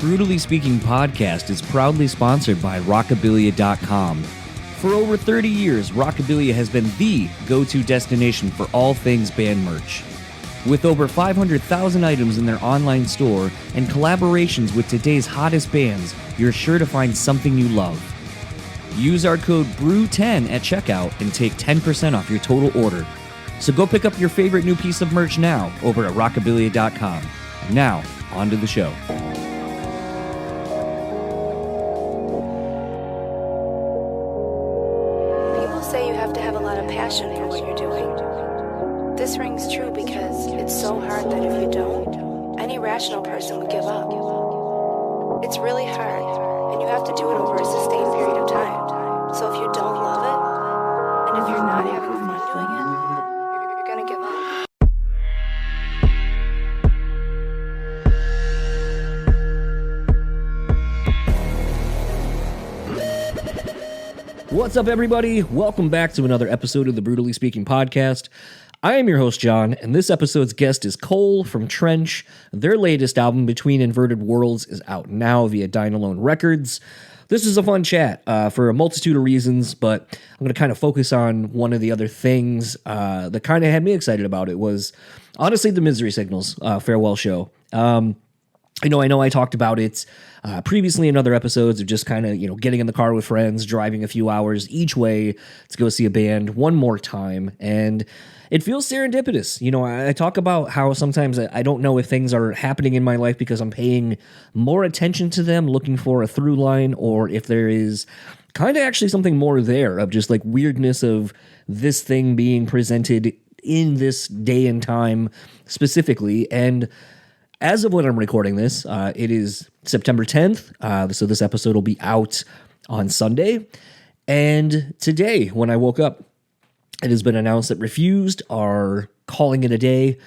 Brutally Speaking podcast is proudly sponsored by Rockabilia.com. For over 30 years, Rockabilia has been the go-to destination for all things band merch. With over 500,000 items in their online store and collaborations with today's hottest bands, you're sure to find something you love. Use our code BREW10 at checkout and take 10% off your total order. So go pick up your favorite new piece of merch now over at Rockabilia.com. Now, on to the show. Say you have to have a lot of passion for what you're doing. This rings true because it's so hard that if you don't, any rational person would give up. It's really hard, and you have to do it over a sustained period of time. So if you don't love it, and if you're not having fun doing it, you're gonna give up. What's up, everybody? Welcome back to another episode of the Brutally Speaking podcast. I am your host, John, and this episode's guest is Cole from Trench. Their latest album, Between Inverted Worlds, is out now via Dynalone Records. This is a fun chat for a multitude of reasons, but I'm going to kind of focus on one of the other things that kind of had me excited about it was, honestly, the Misery Signals farewell show. I know I talked about it previously in other episodes of just kind of, getting in the car with friends, driving a few hours each way to go see a band one more time. And it feels serendipitous. I talk about how sometimes I don't know if things are happening in my life because I'm paying more attention to them, looking for a through line, or if there is kind of actually something more there of just like weirdness of this thing being presented in this day and time specifically. And as of when I'm recording this, it is September 10th, so this episode will be out on Sunday. And today, when I woke up, it has been announced that Refused are calling it a day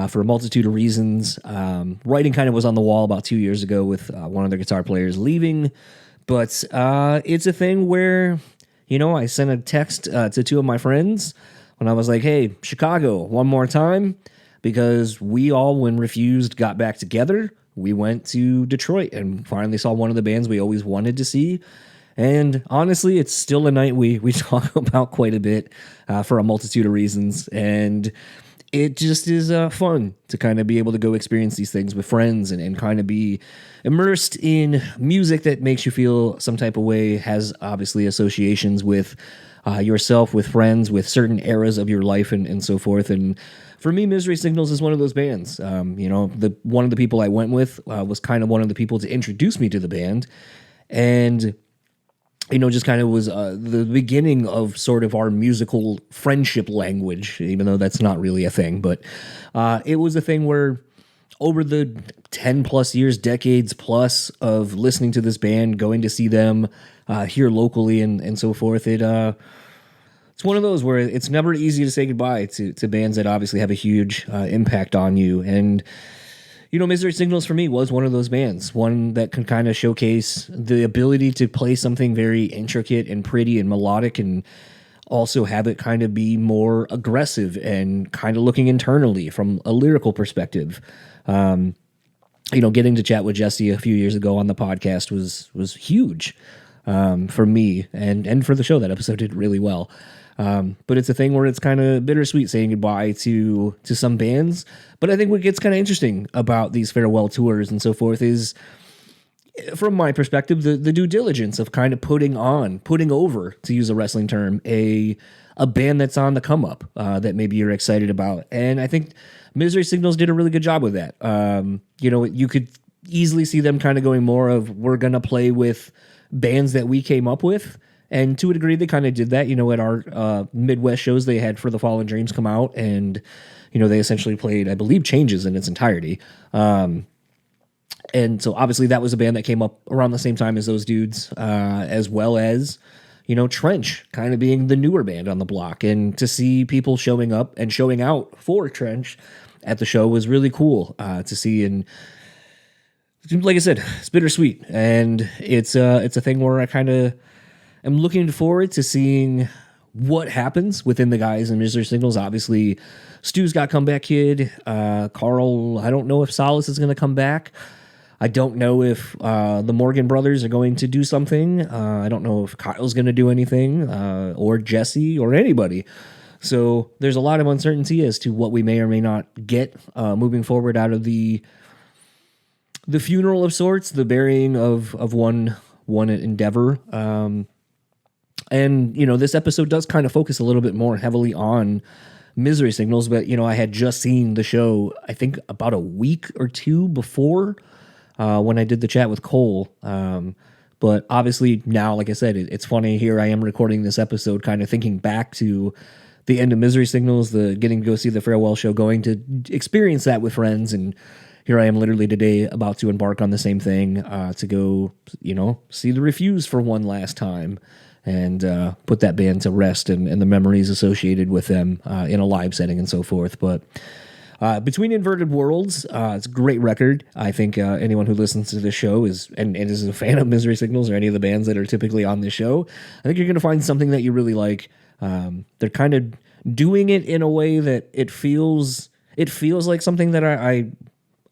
for a multitude of reasons. Writing kind of was on the wall about 2 years ago with one of their guitar players leaving, but it's a thing where, I sent a text to two of my friends when I was like, hey, Chicago, one more time. Because we all, when Refused got back together, we went to Detroit and finally saw one of the bands we always wanted to see. And honestly, it's still a night we talk about quite a bit for a multitude of reasons. And it just is fun to kind of be able to go experience these things with friends and kind of be immersed in music that makes you feel some type of way, has obviously associations with yourself, with friends, with certain eras of your life and so forth. And for me, Misery Signals is one of those bands. One of the people I went with was kind of one of the people to introduce me to the band. And, just kind of was the beginning of sort of our musical friendship language, even though that's not really a thing. But it was a thing where over the 10 plus years, decades plus of listening to this band, going to see them here locally and so forth, it's one of those where it's never easy to say goodbye to bands that obviously have a huge impact on you. And, Misery Signals for me was one of those bands, one that can kind of showcase the ability to play something very intricate and pretty and melodic and also have it kind of be more aggressive and kind of looking internally from a lyrical perspective. Getting to chat with Jesse a few years ago on the podcast was huge for me and for the show. That episode did really well. But it's a thing where it's kind of bittersweet saying goodbye to some bands. But I think what gets kind of interesting about these farewell tours and so forth is, from my perspective, the due diligence of kind of putting over, to use a wrestling term, a band that's on the come up that maybe you're excited about. And I think Misery Signals did a really good job with that. You could easily see them kind of going more of, we're going to play with bands that we came up with. And to a degree, they kind of did that. At our Midwest shows they had For the Fallen Dreams come out, and, they essentially played, I believe, Changes in its entirety. And so obviously that was a band that came up around the same time as those dudes, as well as, Trench kind of being the newer band on the block. And to see people showing up and showing out for Trench at the show was really cool to see. And like I said, it's bittersweet. And it's a thing where I kind of am looking forward to seeing what happens within the guys in Misery Signals. Obviously, Stu's got Comeback Kid. Carl, I don't know if Solace is going to come back. I don't know if the Morgan brothers are going to do something. I don't know if Kyle's going to do anything, or Jesse, or anybody. So there's a lot of uncertainty as to what we may or may not get moving forward out of the funeral of sorts, the burying of one endeavor. And, this episode does kind of focus a little bit more heavily on Misery Signals, but, I had just seen the show, I think, about a week or two before when I did the chat with Cole. But obviously now, like I said, it's funny. Here I am recording this episode kind of thinking back to the end of Misery Signals, the getting to go see the farewell show, going to experience that with friends. And here I am literally today about to embark on the same thing to go, see the Refuse for one last time and put that band to rest and the memories associated with them in a live setting and so forth. But Between Inverted Worlds, it's a great record. I think anyone who listens to this show is a fan of Misery Signals or any of the bands that are typically on this show, I think you're going to find something that you really like. They're kind of doing it in a way that it feels like something that I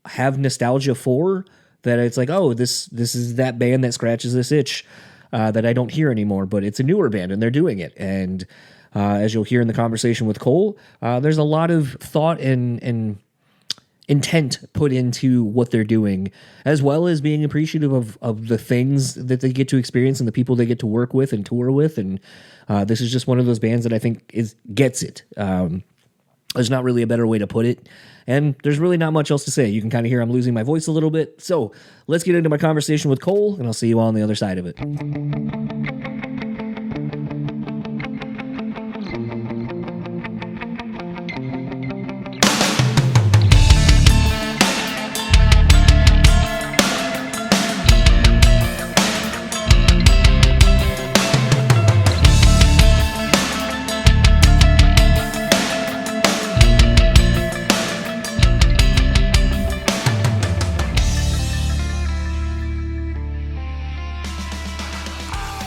have nostalgia for, that it's like, oh, this is that band that scratches this itch that I don't hear anymore, but it's a newer band and they're doing it. And as you'll hear in the conversation with Cole, there's a lot of thought and intent put into what they're doing, as well as being appreciative of the things that they get to experience and the people they get to work with and tour with. And this is just one of those bands that I think gets it. There's not really a better way to put it. And there's really not much else to say. You can kind of hear I'm losing my voice a little bit. So let's get into my conversation with Cole, and I'll see you all on the other side of it.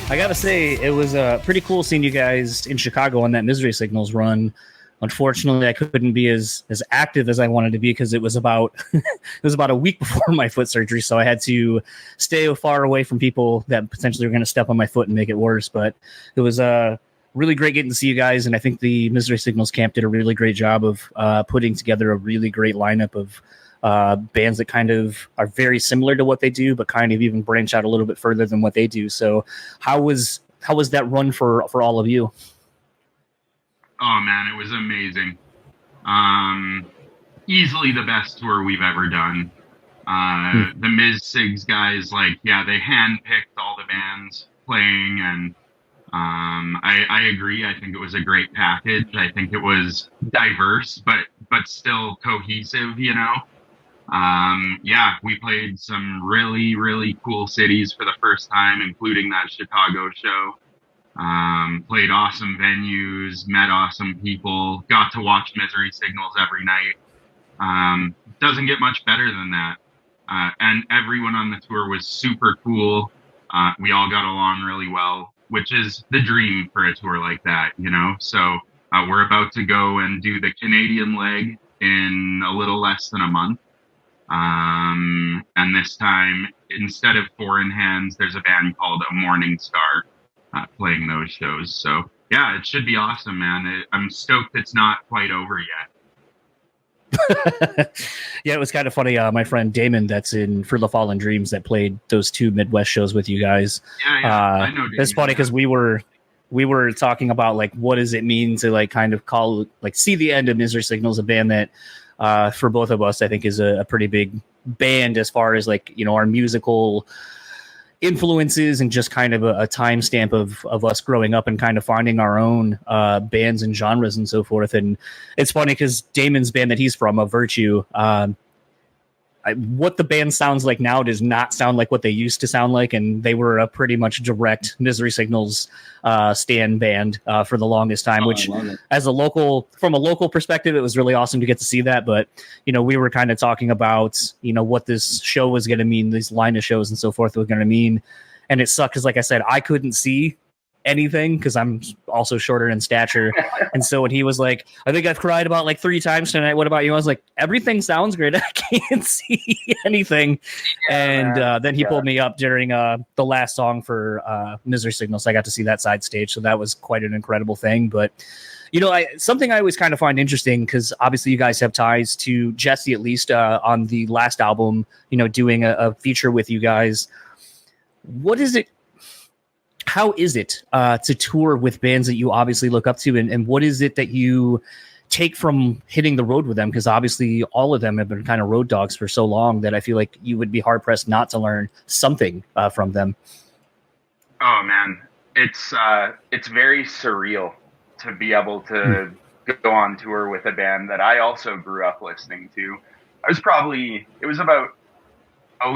I gotta say, it was pretty cool seeing you guys in Chicago on that Misery Signals run. Unfortunately, I couldn't be as active as I wanted to be because it was about a week before my foot surgery, so I had to stay far away from people that potentially were going to step on my foot and make it worse. But it was really great getting to see you guys, and I think the Misery Signals camp did a really great job of putting together a really great lineup of bands that kind of are very similar to what they do, but kind of even branch out a little bit further than what they do. So how was that run for all of you? Oh man, it was amazing. Easily the best tour we've ever done. The Ms. Sigs guys, they handpicked all the bands playing, and I agree. I think it was a great package. I think it was diverse, but still cohesive, we played some really, really cool cities for the first time, including that Chicago show. Played awesome venues, met awesome people, got to watch Misery Signals every night. Doesn't get much better than that. And everyone on the tour was super cool. We all got along really well, which is the dream for a tour like that, So we're about to go and do the Canadian leg in a little less than a month. And this time, instead of Foreign Hands, there's a band called A Morning Star playing those shows. So yeah, it should be awesome, man. I'm stoked it's not quite over yet. Yeah, it was kind of funny. My friend Damon, that's in For the Fallen Dreams, that played those two Midwest shows with you guys. Yeah, I know Damon. It's funny because we were talking about what does it mean to kind of see the end of Misery Signals, a band that for both of us I think is a pretty big band as far as our musical influences and just kind of a timestamp of us growing up and kind of finding our own bands and genres and so forth. And it's funny because Damon's band that he's from, A Virtue, what the band sounds like now does not sound like what they used to sound like, and they were a pretty much direct Misery Signals stand band for the longest time, which from a local perspective, it was really awesome to get to see that. But we were kind of talking about what this show was going to mean, this line of shows and so forth was going to mean, and it sucked because, like I said, I couldn't see anything because I'm also shorter in stature. And so when he was like, I think I've cried about like 3 times tonight. What about you? I was like, everything sounds great. I can't see anything. And then he pulled me up during the last song for Misery Signal. So I got to see that side stage. So that was quite an incredible thing. But you know, something I always kind of find interesting, because obviously you guys have ties to Jesse, at least on the last album, you know, doing a feature with you guys. What is it? How is it to tour with bands that you obviously look up to? And what is it that you take from hitting the road with them? Because obviously all of them have been kind of road dogs for so long that I feel like you would be hard pressed not to learn something from them. Oh man, it's very surreal to be able to go on tour with a band that I also grew up listening to. It was about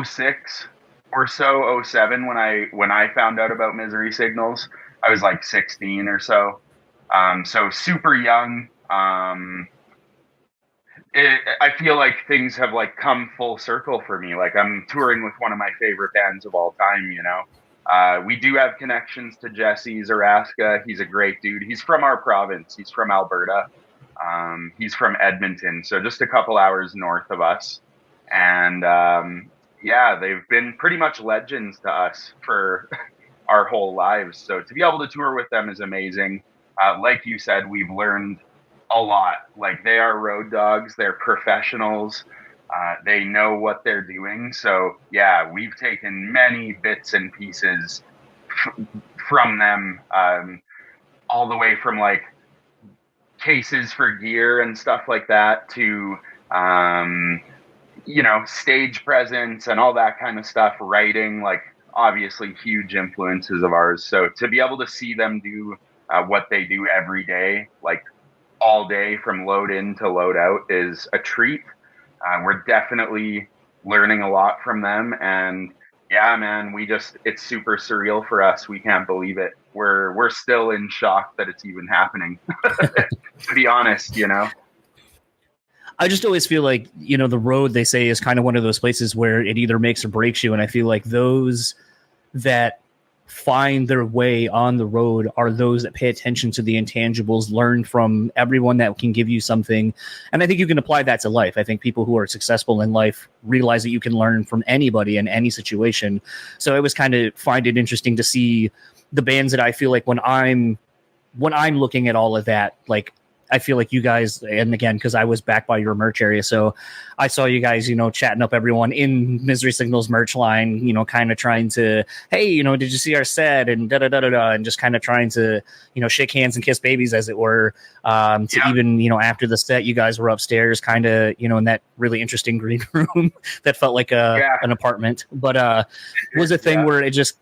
06 or so, 07 when I found out about Misery Signals. I was like 16 or so. So super young. I feel like things have like come full circle for me. Like I'm touring with one of my favorite bands of all time, you know. We do have connections to Jesse Zaraska. He's a great dude. He's from our province. He's from Alberta. He's from Edmonton, so just a couple hours north of us. And yeah, they've been pretty much legends to us for our whole lives. So to be able to tour with them is amazing. Like you said, we've learned a lot. Like they are road dogs. They're professionals. They know what they're doing. So yeah, we've taken many bits and pieces from them, all the way from like cases for gear and stuff like that to, you know, stage presence and all that kind of stuff, writing, like obviously huge influences of ours. So to be able to see them do what they do every day, like all day from load in to load out, is a treat. We're definitely learning a lot from them. And yeah, man, it's super surreal for us. We can't believe it. We're still in shock that it's even happening, to be honest, you know? I just always feel like, you know, the road, they say, is kind of one of those places where it either makes or breaks you. And I feel like those that find their way on the road are those that pay attention to the intangibles, learn from everyone that can give you something. And I think you can apply that to life. I think people who are successful in life realize that you can learn from anybody in any situation. So I always kind of find it interesting to see the bands that I feel like when I'm looking at all of that, like I feel like you guys, and again, because I was back by your merch area, so I saw you guys, you know, chatting up everyone in Misery Signals merch line, you know, kind of trying to, hey, you know, did you see our set, and da-da-da-da-da, and just kind of trying to, you know, shake hands and kiss babies, as it were, even, you know, after the set, you guys were upstairs kind of, you know, in that really interesting green room that felt like an apartment, but was a thing where it just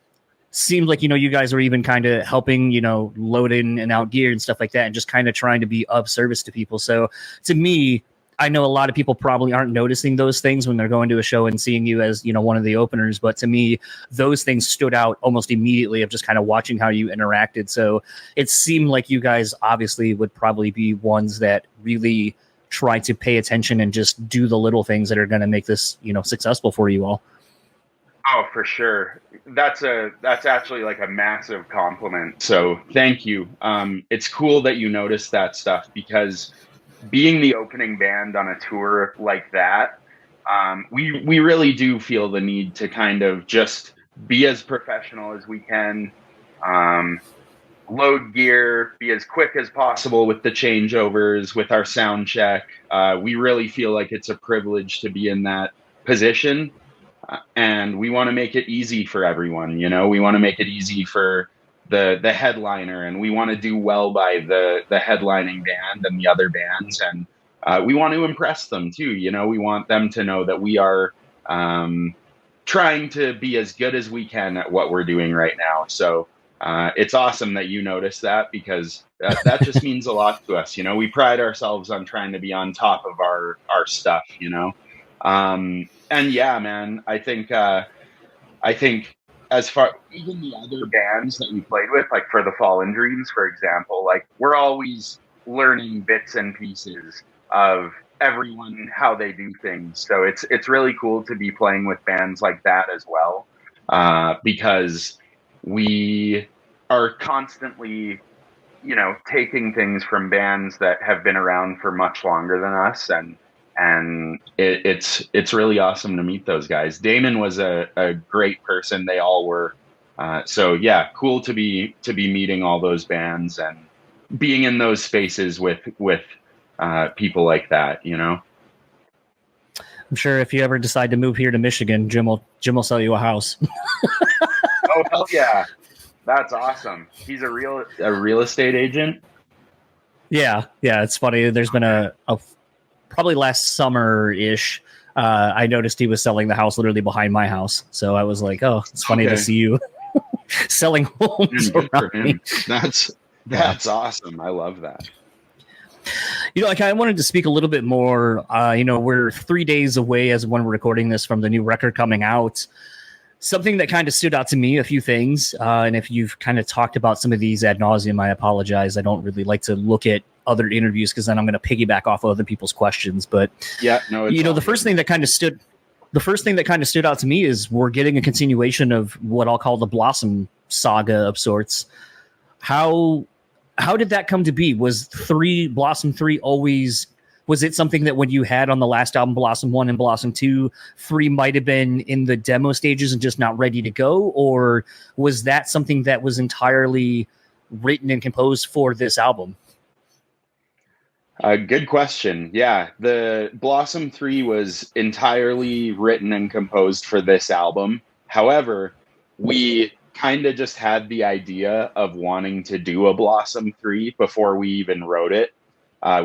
seemed like, you know, you guys were even kind of helping, you know, load in and out gear and stuff like that, and just kind of trying to be of service to people. So to me, I know a lot of people probably aren't noticing those things when they're going to a show and seeing you as, you know, one of the openers. But to me, those things stood out almost immediately of just kind of watching how you interacted. So it seemed like you guys obviously would probably be ones that really try to pay attention and just do the little things that are going to make this, you know, successful for you all. Oh, for sure. That's actually like a massive compliment. So thank you. It's cool that you noticed that stuff, because being the opening band on a tour like that, we really do feel the need to kind of just be as professional as we can, load gear, be as quick as possible with the changeovers, with our sound check. We really feel like it's a privilege to be in that position. And we want to make it easy for everyone, you know. We want to make it easy for the headliner, and we want to do well by the headlining band and the other bands, and we want to impress them too, you know. We want them to know that we are trying to be as good as we can at what we're doing right now. So it's awesome that you noticed that, because that just means a lot to us, you know. We pride ourselves on trying to be on top of our stuff, you know. And yeah, man, I think as far, even the other bands that we played with, like for the Fallen Dreams, for example, like we're always learning bits and pieces of everyone, how they do things. So it's really cool to be playing with bands like that as well, because we are constantly, taking things from bands that have been around for much longer than us, and it's really awesome to meet those guys. Damon was a great person. They all were. So yeah, cool to be meeting all those bands and being in those spaces with people like that. I'm sure if you ever decide to move here to Michigan, Jim will sell you a house. Oh hell yeah, that's awesome. He's a real estate agent. Yeah, it's funny. There's been a probably last summer-ish, I noticed he was selling the house literally behind my house. So I was like, oh, it's funny to see you selling homes around me. That's awesome. I love that. I kind of wanted to speak a little bit more. We're 3 days away as when we're recording this from the new record coming out. Something that kind of stood out to me, a few things. And if you've kind of talked about some of these ad nauseum, I apologize. I don't really like to look at other interviews because then I'm going to piggyback off of other people's questions. But yeah, no, the first thing that kind of stood out to me is we're getting a continuation of what I'll call the Blossom saga of sorts. How did that come to be? Was Blossom 3 always, was it something that when you had on the last album, Blossom 1 and Blossom 2, 3 might have been in the demo stages and just not ready to go? Or was that something that was entirely written and composed for this album? Good question. Yeah, the Blossom 3 was entirely written and composed for this album. However, we kind of just had the idea of wanting to do a Blossom 3 before we even wrote it.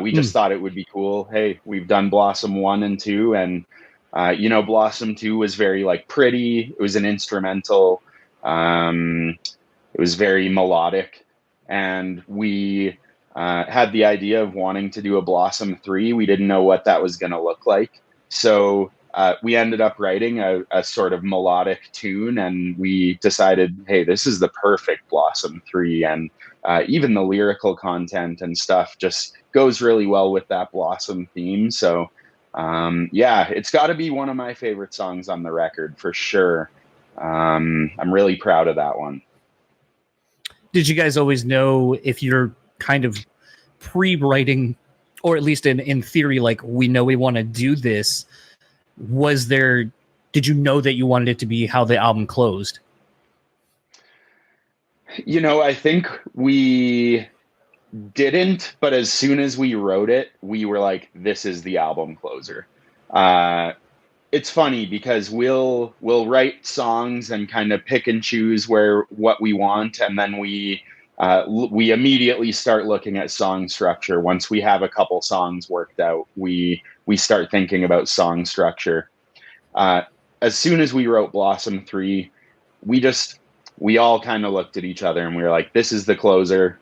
We just thought it would be cool. Hey, we've done Blossom 1 and 2, and Blossom 2 was very pretty. It was an instrumental. It was very melodic, and we had the idea of wanting to do a Blossom 3. We didn't know what that was going to look like. So we ended up writing a sort of melodic tune, and we decided, hey, this is the perfect Blossom 3. And even the lyrical content and stuff just goes really well with that Blossom theme. So it's got to be one of my favorite songs on the record for sure. I'm really proud of that one. Did you guys always know, if you're kind of pre-writing, or at least in theory, we know we want to do this, did you know that you wanted it to be how the album closed? I think we didn't, but as soon as we wrote it, we were like, this is the album closer. It's funny because we'll write songs and kind of pick and choose what we want, and then we immediately start looking at song structure. Once we have a couple songs worked out, we start thinking about song structure. As soon as we wrote Blossom 3, we all kind of looked at each other and we were like, this is the closer.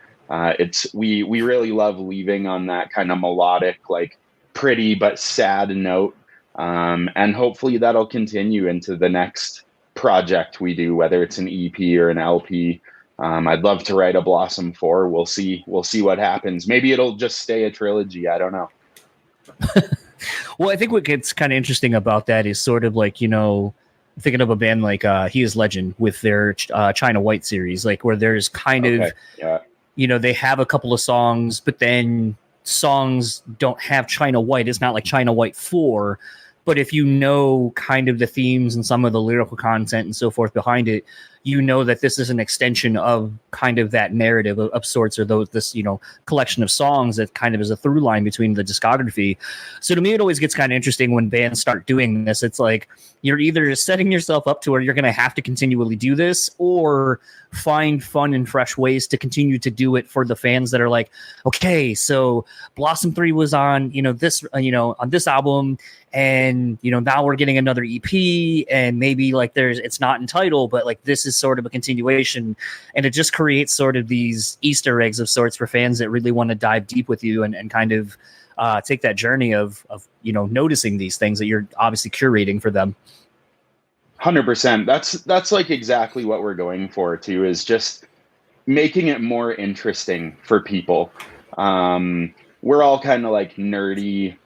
We really love leaving on that kind of melodic, pretty but sad note. And hopefully that'll continue into the next project we do, whether it's an EP or an LP. I'd love to write a Blossom 4. We'll see what happens. Maybe it'll just stay a trilogy. I don't know. Well, I think what gets kind of interesting about that is sort of thinking of a band like He Is Legend with their China White series, where there's kind of, they have a couple of songs, but then songs don't have China White. It's not like China White 4, but if you know kind of the themes and some of the lyrical content and so forth behind it, you know that this is an extension of kind of that narrative of sorts, or this collection of songs that kind of is a through line between the discography. So to me, it always gets kind of interesting when bands start doing this. It's like you're either setting yourself up to where you're going to have to continually do this, or find fun and fresh ways to continue to do it for the fans that are like, okay, so Blossom 3 was on this on this album, and now we're getting another EP, and maybe it's not entitled, but this is sort of a continuation, and it just creates sort of these Easter eggs of sorts for fans that really want to dive deep with you and kind of take that journey of noticing these things that you're obviously curating for them. 100%. That's exactly what we're going for too, is just making it more interesting for people. We're all kind of nerdy,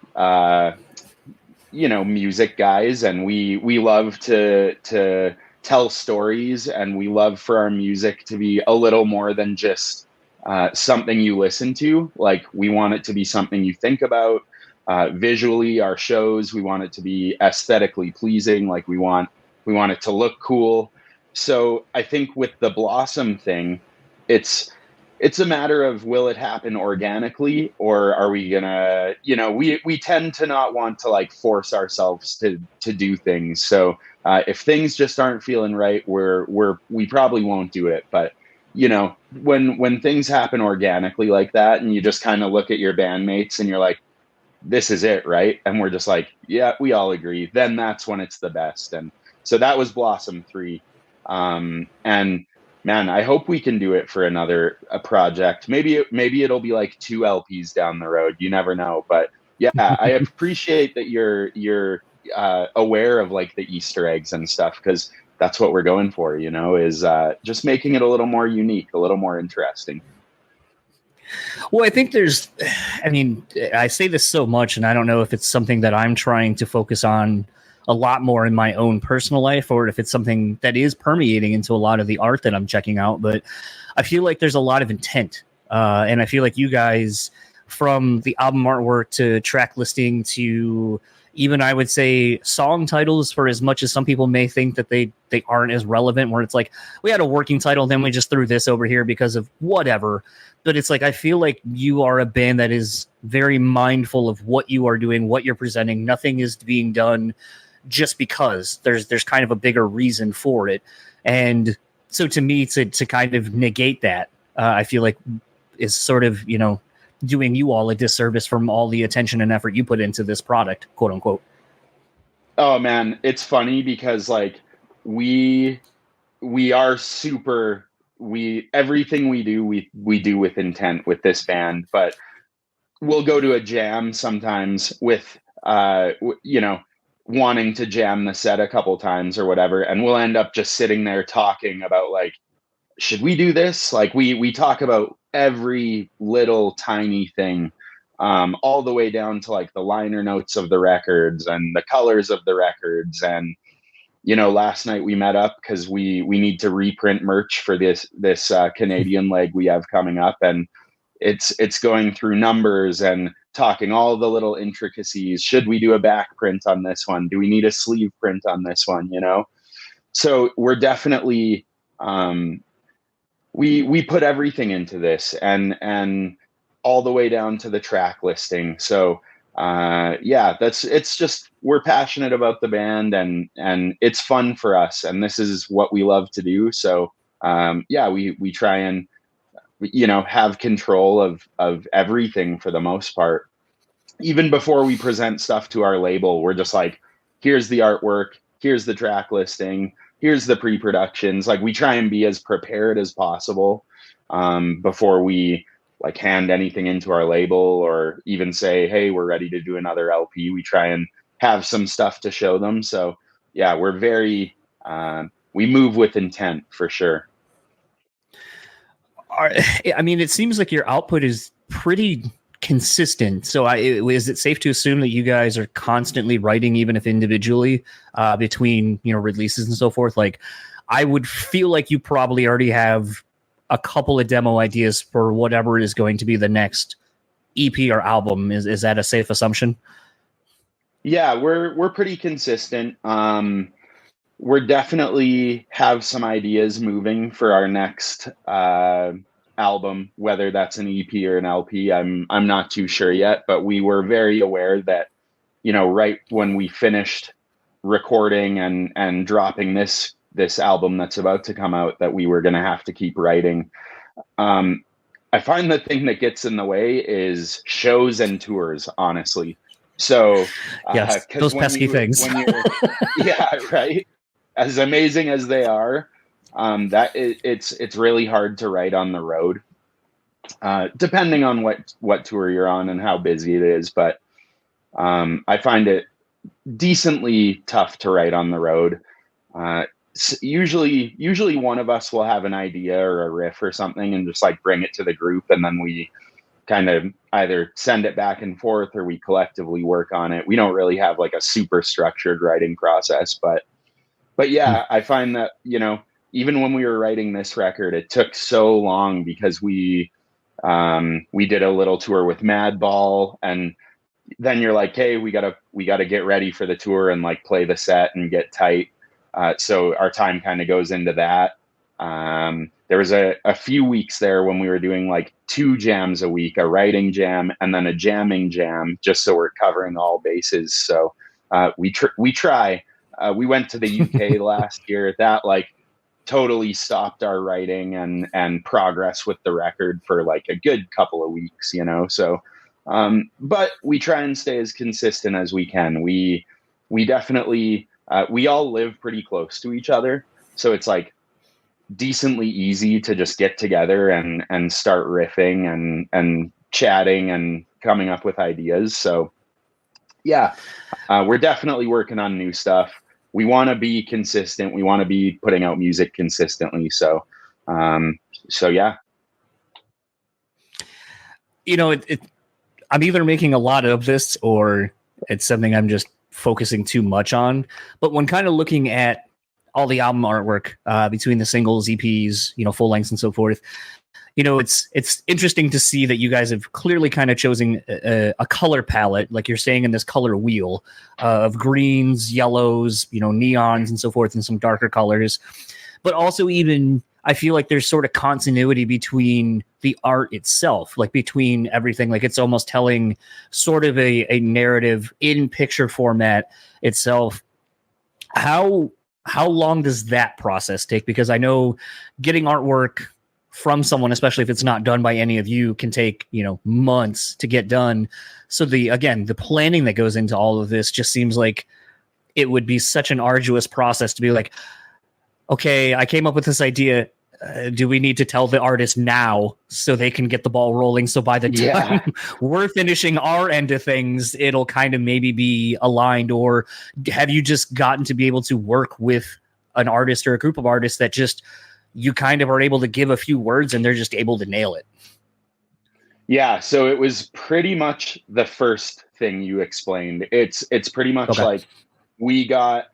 music guys, and we love to tell stories, and we love for our music to be a little more than just something you listen to. Like, we want it to be something you think about. Visually, our shows, we want it to be aesthetically pleasing. Like, we want it to look cool. So I think with the Blossom thing, it's a matter of, will it happen organically, or are we gonna, we tend to not want to like force ourselves to do things. So if things just aren't feeling right, we probably won't do it. But when things happen organically like that, and you just kind of look at your bandmates and you're like, this is it, right? And we're just like, yeah, we all agree. Then that's when it's the best. And so that was Blossom 3. And man, I hope we can do it for a project. Maybe it'll be like 2 LPs down the road. You never know. But yeah, I appreciate that you're aware of like the Easter eggs and stuff, because that's what we're going for, is just making it a little more unique, a little more interesting. Well, I think I say this so much, and I don't know if it's something that I'm trying to focus on a lot more in my own personal life, or if it's something that is permeating into a lot of the art that I'm checking out. But I feel like there's a lot of intent. And I feel like you guys, from the album artwork to track listing to even, I would say, song titles, for as much as some people may think that they aren't as relevant, where it's like, we had a working title, then we just threw this over here because of whatever. But it's like, I feel like you are a band that is very mindful of what you are doing, what you're presenting. Nothing is being done just because. There's kind of a bigger reason for it. And so to me, to kind of negate that, I feel like is sort of, doing you all a disservice from all the attention and effort you put into this product, quote unquote. Oh man, it's funny because like we are everything we do, we do with intent with this band. But we'll go to a jam sometimes with wanting to jam the set a couple times or whatever, and we'll end up just sitting there talking about like, should we do this? Like we talk about every little tiny thing, all the way down to like the liner notes of the records and the colors of the records. And last night we met up because we need to reprint merch for this Canadian leg we have coming up, and it's going through numbers and talking all the little intricacies. Should we do a back print on this one? Do we need a sleeve print on this one? So we're definitely we put everything into this, and all the way down to the track listing. So it's just, we're passionate about the band, and it's fun for us, and this is what we love to do. So we try and have control of everything for the most part. Even before we present stuff to our label, we're just like, here's the artwork, here's the track listing, here's the pre-productions. Like, we try and be as prepared as possible before we like hand anything into our label, or even say, hey, we're ready to do another LP. We try and have some stuff to show them. So yeah, we're very we move with intent for sure. I mean, it seems like your output is pretty consistent. So is it safe to assume that you guys are constantly writing, even if individually, between, releases and so forth? Like, I would feel like you probably already have a couple of demo ideas for whatever is going to be the next EP or album. Is that a safe assumption? Yeah, we're pretty consistent. We're definitely have some ideas moving for our next album, whether that's an EP or an LP. I'm not too sure yet, but we were very aware that, right when we finished recording and dropping this album that's about to come out, that we were going to have to keep writing. I find the thing that gets in the way is shows and tours, honestly. So yes, those pesky things. Yeah, right. As amazing as they are, it's really hard to write on the road, depending on what tour you're on and how busy it is. But I find it decently tough to write on the road. Usually one of us will have an idea or a riff or something and just like bring it to the group, and then we kind of either send it back and forth or we collectively work on it. We don't really have like a super structured writing process, but But yeah, I find that, even when we were writing this record, it took so long because we did a little tour with Madball, and then you're like, hey, we gotta get ready for the tour and like play the set and get tight. So our time kind of goes into that. There was a few weeks there when we were doing like 2 jams a week, a writing jam and then a jamming jam, just so we're covering all bases. So we try. We went to the UK last year. That like totally stopped our writing and progress with the record for like a good couple of weeks, So, but we try and stay as consistent as we can. We definitely, we all live pretty close to each other. So it's like decently easy to just get together and start riffing and chatting and coming up with ideas. So yeah, we're definitely working on new stuff. We want to be consistent. We want to be putting out music consistently. So, yeah. I'm either making a lot of this or it's something I'm just focusing too much on. But when kind of looking at all the album artwork between the singles, EPs, full lengths and so forth, it's interesting to see that you guys have clearly kind of chosen a color palette, like you're saying in this color wheel of greens, yellows, neons and so forth, and some darker colors. But also even I feel like there's sort of continuity between the art itself, like between everything. Like it's almost telling sort of a narrative in picture format itself. How long does that process take? Because I know getting artwork from someone, especially if it's not done by any of you, can take, months to get done. So the planning that goes into all of this just seems like it would be such an arduous process to be like, okay, I came up with this idea. Do we need to tell the artist now so they can get the ball rolling? So by the time we're finishing our end of things, it'll kind of maybe be aligned. Or have you just gotten to be able to work with an artist or a group of artists that just you kind of are able to give a few words and they're just able to nail it? Yeah. So it was pretty much the first thing you explained. It's pretty much like we got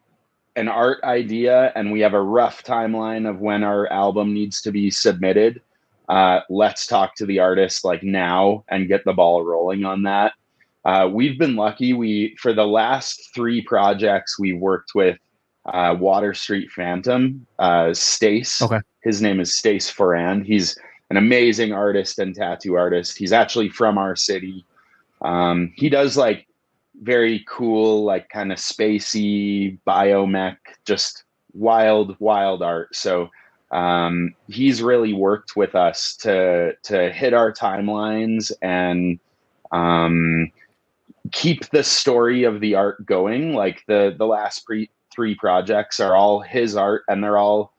an art idea and we have a rough timeline of when our album needs to be submitted. Let's talk to the artist like now and get the ball rolling on that. We've been lucky. For the last 3 projects, we worked with Water Street Phantom, Stace. Okay. His name is Stace Forand. He's an amazing artist and tattoo artist. He's actually from our city. He does like very cool, like kind of spacey biomech, just wild art. So he's really worked with us to hit our timelines and keep the story of the art going. Like the last 3 projects are all his art, and they're all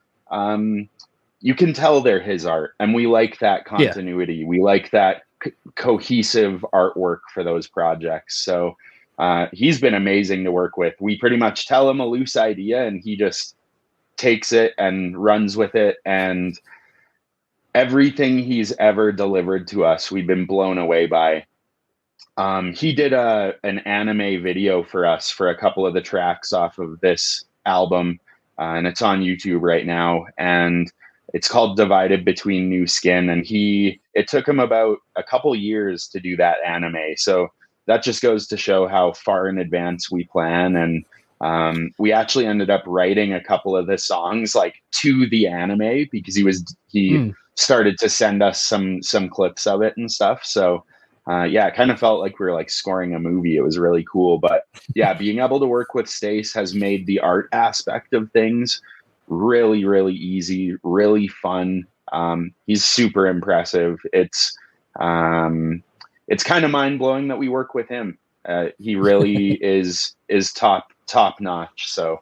you can tell they're his art, and we like that continuity. We like that cohesive artwork for those projects. So he's been amazing to work with. We pretty much tell him a loose idea and he just takes it and runs with it. And everything he's ever delivered to us, we've been blown away by. He did an anime video for us for a couple of the tracks off of this album, and it's on YouTube right now. And it's called Divided Between New Skin. And it took him about a couple years to do that anime. So that just goes to show how far in advance we plan. And we actually ended up writing a couple of the songs like to the anime because he started to send us some clips of it and stuff. So it kind of felt like we were like scoring a movie. It was really cool. But yeah, being able to work with Stace has made the art aspect of things really, really easy, really fun. He's super impressive. It's kind of mind blowing that we work with him. He really is top notch. So,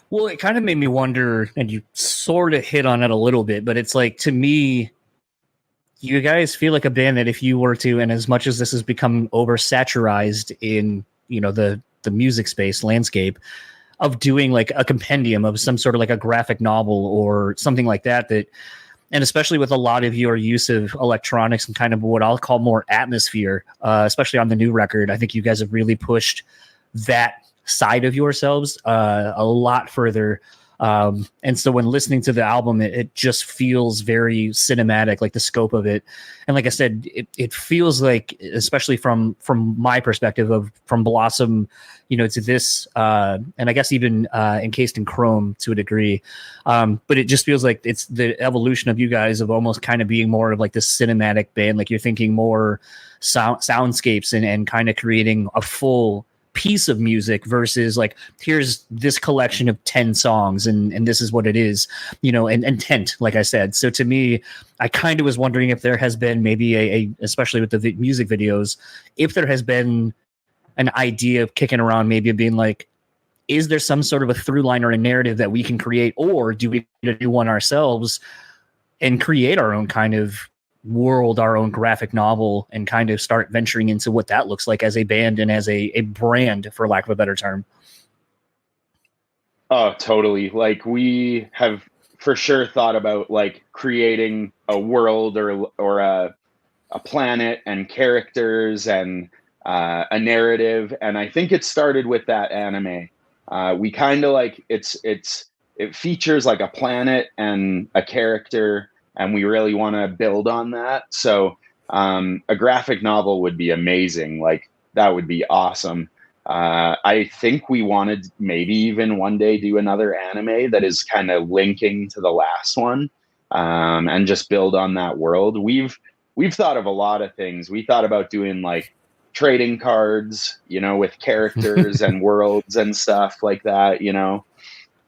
well, it kind of made me wonder, and you sort of hit on it a little bit, but it's like, to me, you guys feel like a band that if you were to, and as much as this has become oversaturized in, the music space landscape, of doing like a compendium of some sort of like a graphic novel or something like that, and especially with a lot of your use of electronics and kind of what I'll call more atmosphere, especially on the new record, I think you guys have really pushed that side of yourselves a lot further. And so when listening to the album, it just feels very cinematic, like the scope of it. And like I said, it feels like, especially from my perspective from Blossom, to this, and I guess even Encased in Chrome to a degree. But it just feels like it's the evolution of you guys of almost kind of being more of like this cinematic band. Like you're thinking more soundscapes and kind of creating a full piece of music versus like, here's this collection of 10 songs and this is what it is, and tent, like I said. So to me, I kind of was wondering if there has been maybe a especially with the music videos, if there has been an idea of kicking around, maybe of being like, is there some sort of a through line or a narrative that we can create, or do we need to do one ourselves and create our own kind of world, our own graphic novel, and kind of start venturing into what that looks like as a band and as a brand, for lack of a better term? Oh, totally. Like we have for sure thought about like creating a world or a planet and characters and a narrative. And I think it started with that anime. We kind of like it features like a planet and a character, and we really want to build on that. So a graphic novel would be amazing. Like that would be awesome. I think we wanted maybe even one day do another anime that is kind of linking to the last one, and just build on that world. We've thought of a lot of things. We thought about doing like trading cards, with characters and worlds and stuff like that,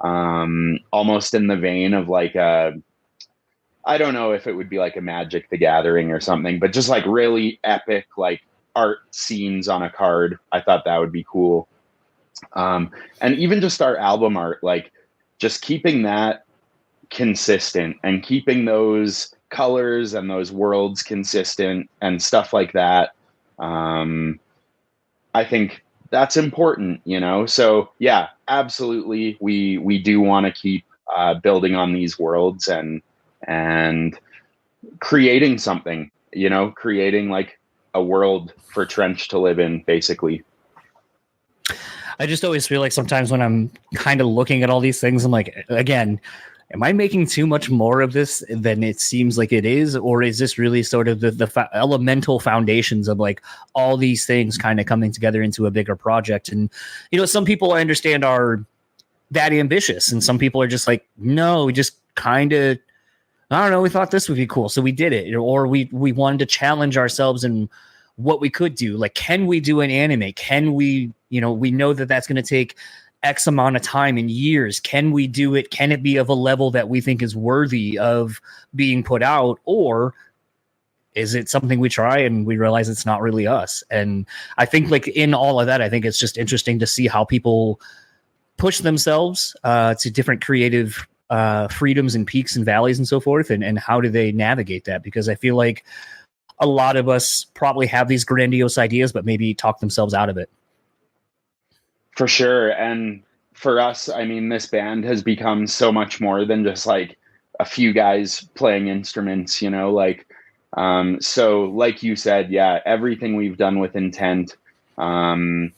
almost in the vein of like I don't know if it would be like a Magic the Gathering or something, but just like really epic, like art scenes on a card. I thought that would be cool. And even just our album art, like just keeping that consistent and keeping those colors and those worlds consistent and stuff like that. I think that's important, So yeah, absolutely. We do want to keep building on these worlds and creating something, creating like a world for Trench to live in, basically. I just always feel like sometimes when I'm kind of looking at all these things, I'm like, again, am I making too much more of this than it seems like it is? Or is this really sort of the elemental foundations of like all these things kind of coming together into a bigger project? And, some people I understand are that ambitious, and some people are just like, no, we just kind of, I don't know, we thought this would be cool, so we did it. Or we wanted to challenge ourselves in what we could do. Like, can we do an anime? Can we, we know that that's going to take X amount of time and years. Can we do it? Can it be of a level that we think is worthy of being put out? Or is it something we try and we realize it's not really us? And I think like in all of that, I think it's just interesting to see how people push themselves to different creative freedoms and peaks and valleys and so forth. And how do they navigate that? Because I feel like a lot of us probably have these grandiose ideas, but maybe talk themselves out of it. For sure. And for us, I mean, this band has become so much more than just like a few guys playing instruments, so like you said, yeah, everything we've done with intent, trying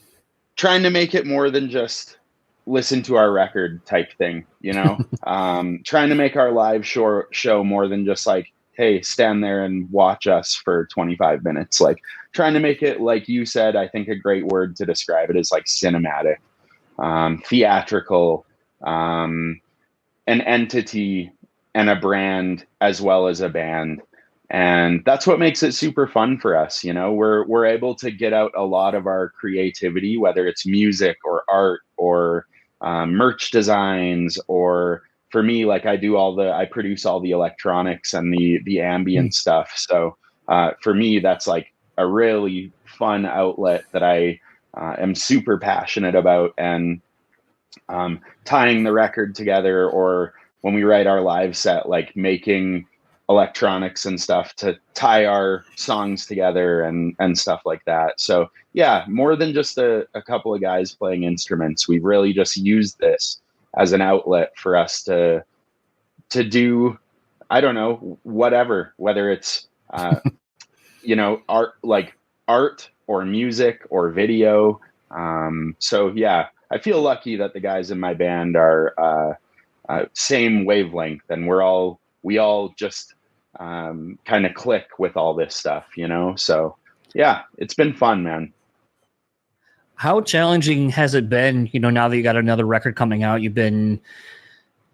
to make it more than just listen to our record type thing, trying to make our live show more than just like, hey, stand there and watch us for 25 minutes. Like trying to make it, like you said, I think a great word to describe it is like cinematic, theatrical, an entity and a brand as well as a band. And that's what makes it super fun for us. We're able to get out a lot of our creativity, whether it's music or art or merch designs, or for me, like I produce all the electronics and the ambient stuff. So for me, that's like a really fun outlet that I am super passionate about, and tying the record together, or when we write our live set, like making electronics and stuff to tie our songs together and stuff like that. So yeah, more than just a couple of guys playing instruments. We've really just used this as an outlet for us to do, I don't know, whatever, whether it's, art or music or video. So yeah, I feel lucky that the guys in my band are same wavelength, and we all just kind of click with all this stuff, you know? So yeah, it's been fun, man. How challenging has it been, now that you got another record coming out? You've been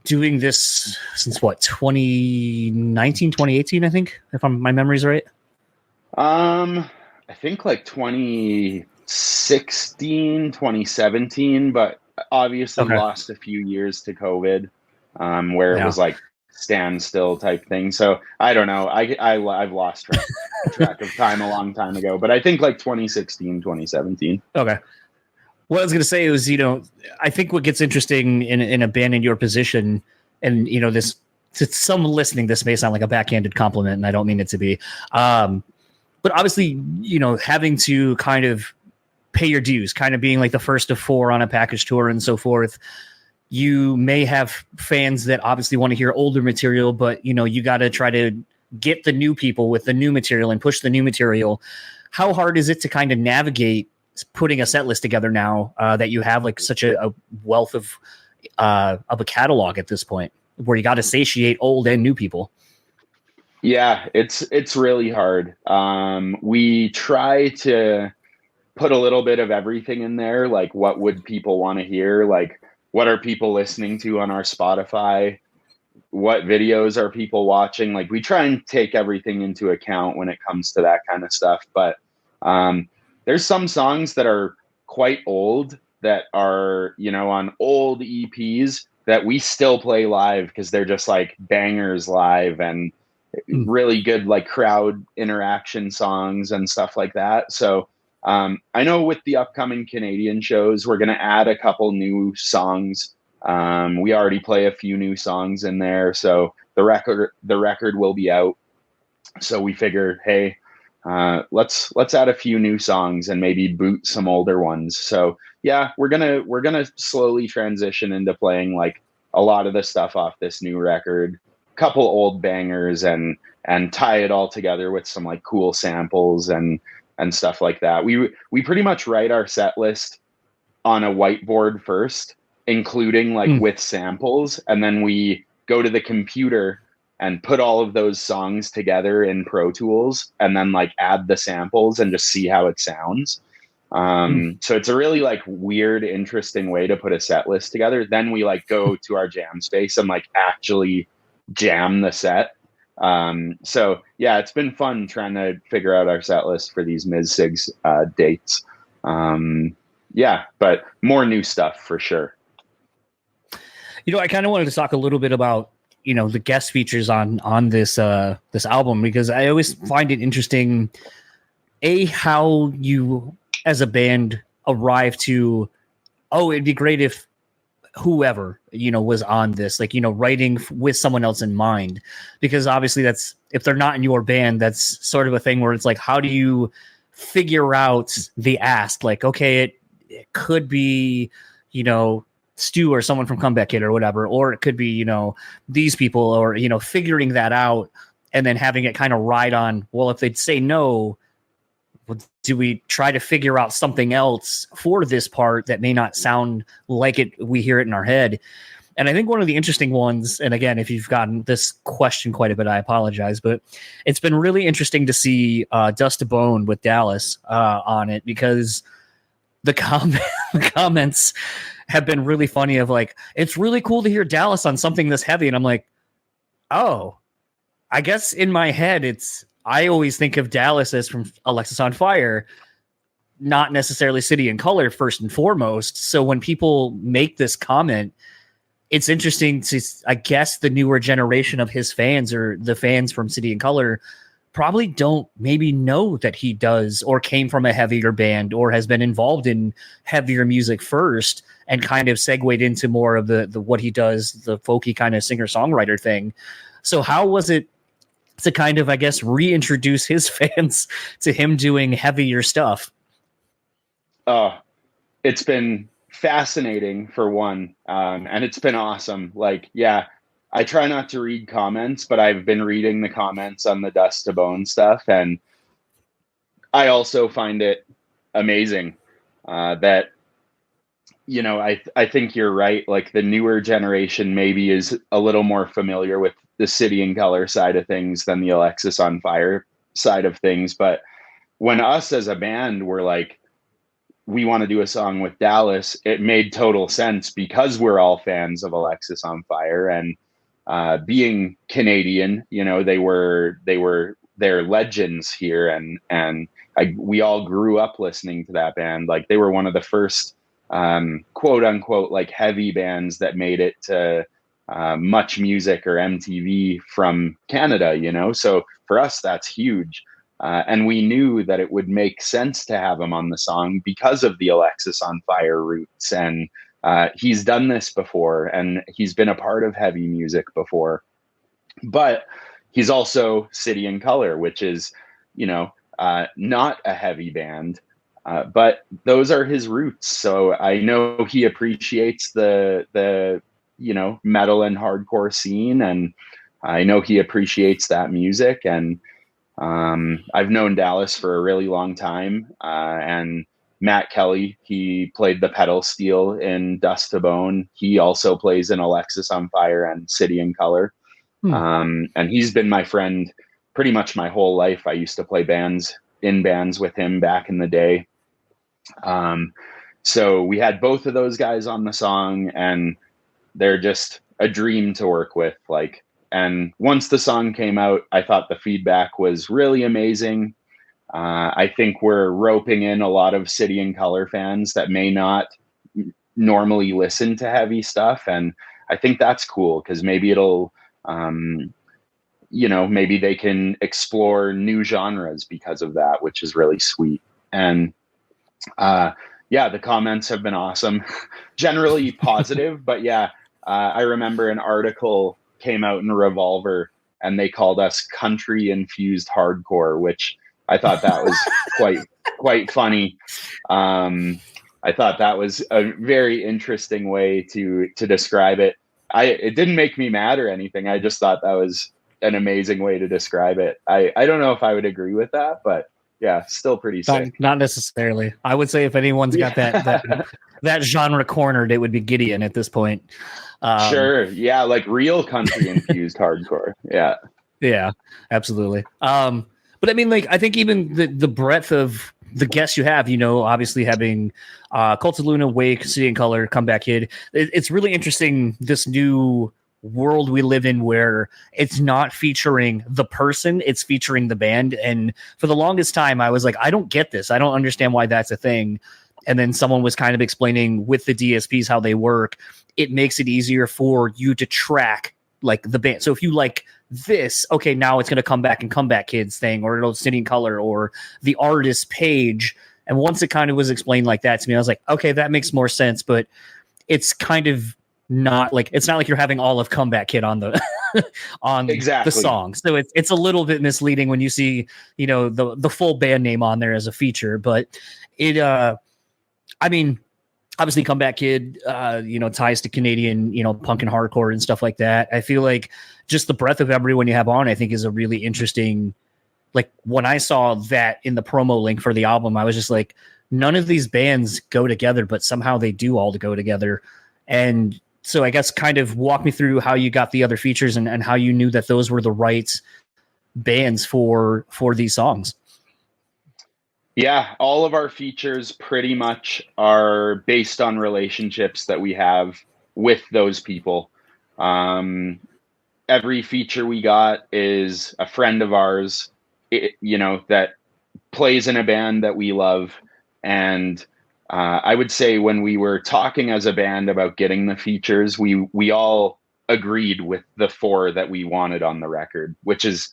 doing this since what, 2019, 2018, I think, if my memory's right? I think like 2016, 2017, but obviously lost a few years to COVID, where it was like standstill type thing. So I don't know. I've lost track of time a long time ago, but I think like 2016, 2017. Okay. What I was going to say was, I think what gets interesting in a band in your position, and, this, to some listening, this may sound like a backhanded compliment, and I don't mean it to be. But obviously, having to kind of pay your dues, kind of being like the first of four on a package tour and so forth, you may have fans that obviously want to hear older material, but, you got to try to get the new people with the new material and push the new material. How hard is it to kind of navigate putting a set list together now that you have like such a wealth of a catalog at this point, where you got to satiate old and new people? Yeah, it's really hard. We try to put a little bit of everything in there. Like, what would people want to hear? Like, what are people listening to on our Spotify? What videos are people watching? Like, we try and take everything into account when it comes to that kind of stuff. But there's some songs that are quite old that are, on old EPs that we still play live because they're just like bangers live and really good like crowd interaction songs and stuff like that. So I know with the upcoming Canadian shows, we're going to add a couple new songs. We already play a few new songs in there. So the record will be out. So we figured, hey, let's add a few new songs and maybe boot some older ones. So yeah, we're gonna slowly transition into playing like a lot of the stuff off this new record, couple old bangers, and tie it all together with some like cool samples and stuff like that. We pretty much write our set list on a whiteboard first, including like with samples, and then we go to the computer and put all of those songs together in Pro Tools and then like add the samples and just see how it sounds. So it's a really like weird, interesting way to put a set list together. Then we like go to our jam space and like actually jam the set. So yeah, it's been fun trying to figure out our set list for these Ms. dates. Yeah, but more new stuff for sure. I kind of wanted to talk a little bit about, the guest features on this this album, because I always find it interesting, how you as a band arrive to, it'd be great if whoever, was on this, like, writing with someone else in mind, because obviously that's, if they're not in your band, that's sort of a thing where it's like, how do you figure out the ask? Like, okay, it could be, Stu or someone from Comeback Kid or whatever, or it could be, these people, or, figuring that out and then having it kind of ride on, well, if they'd say no, do we try to figure out something else for this part that may not sound like it, we hear it in our head? And I think one of the interesting ones, and again, if you've gotten this question quite a bit, I apologize, but it's been really interesting to see Dust to Bone with Dallas on it, because the comments have been really funny of like, it's really cool to hear Dallas on something this heavy. And I'm like, oh, I guess in my head, I always think of Dallas as from Alexisonfire, not necessarily City and Color first and foremost. So when people make this comment, it's interesting to, I guess, the newer generation of his fans, or the fans from City and Color, probably don't maybe know that he does or came from a heavier band or has been involved in heavier music first and kind of segued into more of the what he does, the folky kind of singer-songwriter thing. So how was it to kind of, I guess, reintroduce his fans to him doing heavier stuff? It's been fascinating for one. And it's been awesome. Like, yeah, I try not to read comments, but I've been reading the comments on the Dust to Bone stuff. And I also find it amazing that I think you're right. Like the newer generation maybe is a little more familiar with the City and Color side of things than the Alexisonfire side of things. But when us as a band were like, we want to do a song with Dallas, it made total sense because we're all fans of Alexisonfire, and being Canadian, they're legends here, and we all grew up listening to that band. Like they were one of the first quote unquote like heavy bands that made it to Much Music or MTV from Canada, so for us that's huge. And we knew that it would make sense to have him on the song because of the Alexisonfire roots. And he's done this before, and he's been a part of heavy music before. But he's also City and Color, which is, not a heavy band. But those are his roots. So I know he appreciates the metal and hardcore scene, and I know he appreciates that music. And I've known Dallas for a really long time, and Matt Kelly, he played the pedal steel in Dust to Bone. He also plays in Alexisonfire and City and Color. And he's been my friend pretty much my whole life. I used to play in bands with him back in the day. So we had both of those guys on the song, and they're just a dream to work with. And once the song came out, I thought the feedback was really amazing. I think we're roping in a lot of City and Color fans that may not normally listen to heavy stuff. And I think that's cool because maybe it'll, maybe they can explore new genres because of that, which is really sweet. And the comments have been awesome, generally positive. But I remember an article came out in Revolver and they called us country infused hardcore, which I thought that was quite funny. I thought that was a very interesting way to describe it. It didn't make me mad or anything. I just thought that was an amazing way to describe it. I don't know if I would agree with that, but yeah, still pretty sick. Not necessarily. I would say if anyone's got that genre cornered, it would be Gideon at this point. Sure. Yeah. Like real country infused hardcore. Yeah. Yeah, absolutely. But I mean, I think even the breadth of the guests you have, obviously having Cult of Luna, Wake, City and Color, Comeback Kid. It's really interesting, this new world we live in where it's not featuring the person, it's featuring the band. And for the longest time, I was like, I don't get this. I don't understand why that's a thing. And then someone was kind of explaining with the DSPs how they work. It makes it easier for you to track the band. So if you like this, okay, now it's going to come back and Comeback Kids thing, or it'll City and Color, or the artist page. And once it kind of was explained like that to me, I was like, okay, that makes more sense. But it's kind of not it's not like you're having all of Comeback Kid on the on exactly. the song. So it's a little bit misleading when you see the full band name on there as a feature. But it I mean, obviously Comeback Kid ties to Canadian punk and hardcore and stuff like that. I feel like just the breadth of everyone you have on, I think, is a really interesting. When I saw that in the promo link for the album, I was just like, none of these bands go together, but somehow they do all to go together. And so I guess kind of walk me through how you got the other features and how you knew that those were the right bands for these songs. Yeah, all of our features pretty much are based on relationships that we have with those people. Every feature we got is a friend of ours, that plays in a band that we love. And I would say when we were talking as a band about getting the features, we all agreed with the 4 that we wanted on the record, which is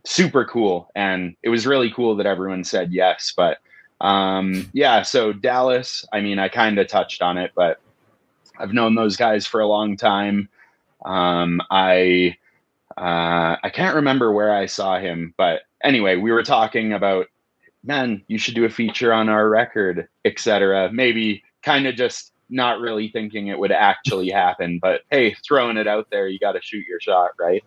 super cool. And it was really cool that everyone said yes. But so Dallas, I mean, I kind of touched on it, but I've known those guys for a long time. I can't remember where I saw him, but anyway, we were talking about, man, you should do a feature on our record, etc. Maybe kind of just not really thinking it would actually happen, but hey, throwing it out there, you got to shoot your shot, right?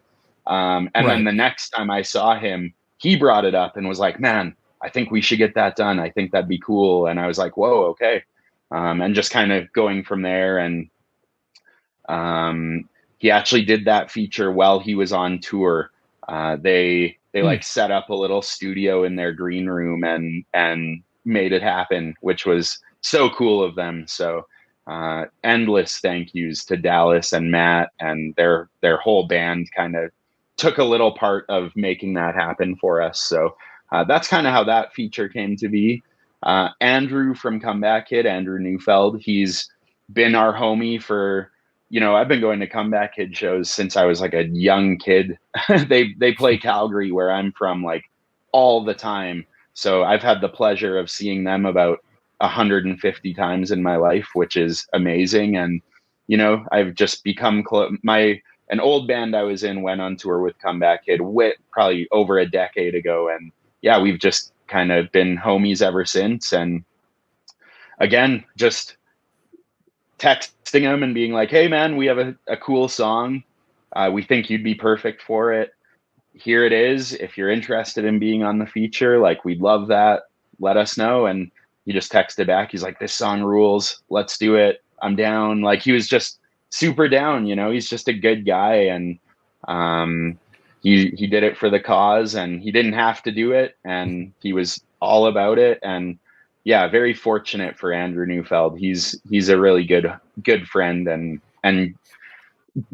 Then the next time I saw him, he brought it up and was like, man, I think we should get that done. I think that'd be cool. And I was like, whoa, okay. and just kind of going from there. And he actually did that feature while he was on tour. They like set up a little studio in their green room and made it happen, which was so cool of them. So endless thank yous to Dallas and Matt and their whole band. Kind of took a little part of making that happen for us. So that's kind of how that feature came to be. Andrew from Comeback Kid, Andrew Neufeld, he's been our homie for, I've been going to Comeback Kid shows since I was like a young kid. They play Calgary, where I'm from, like all the time. So I've had the pleasure of seeing them about 150 times in my life, which is amazing. And, I've just become an old band I was in went on tour with Comeback Kid probably over a decade ago. And yeah, we've just kind of been homies ever since. And again, just texting him and being like, hey man, we have a cool song. We think you'd be perfect for it. Here it is. If you're interested in being on the feature, like, we'd love that. Let us know. And he just texted back. He's like, this song rules. Let's do it. I'm down. Like, he was just super down, he's just a good guy. And he did it for the cause, and he didn't have to do it. And he was all about it. And yeah, very fortunate for Andrew Neufeld. He's a really good friend and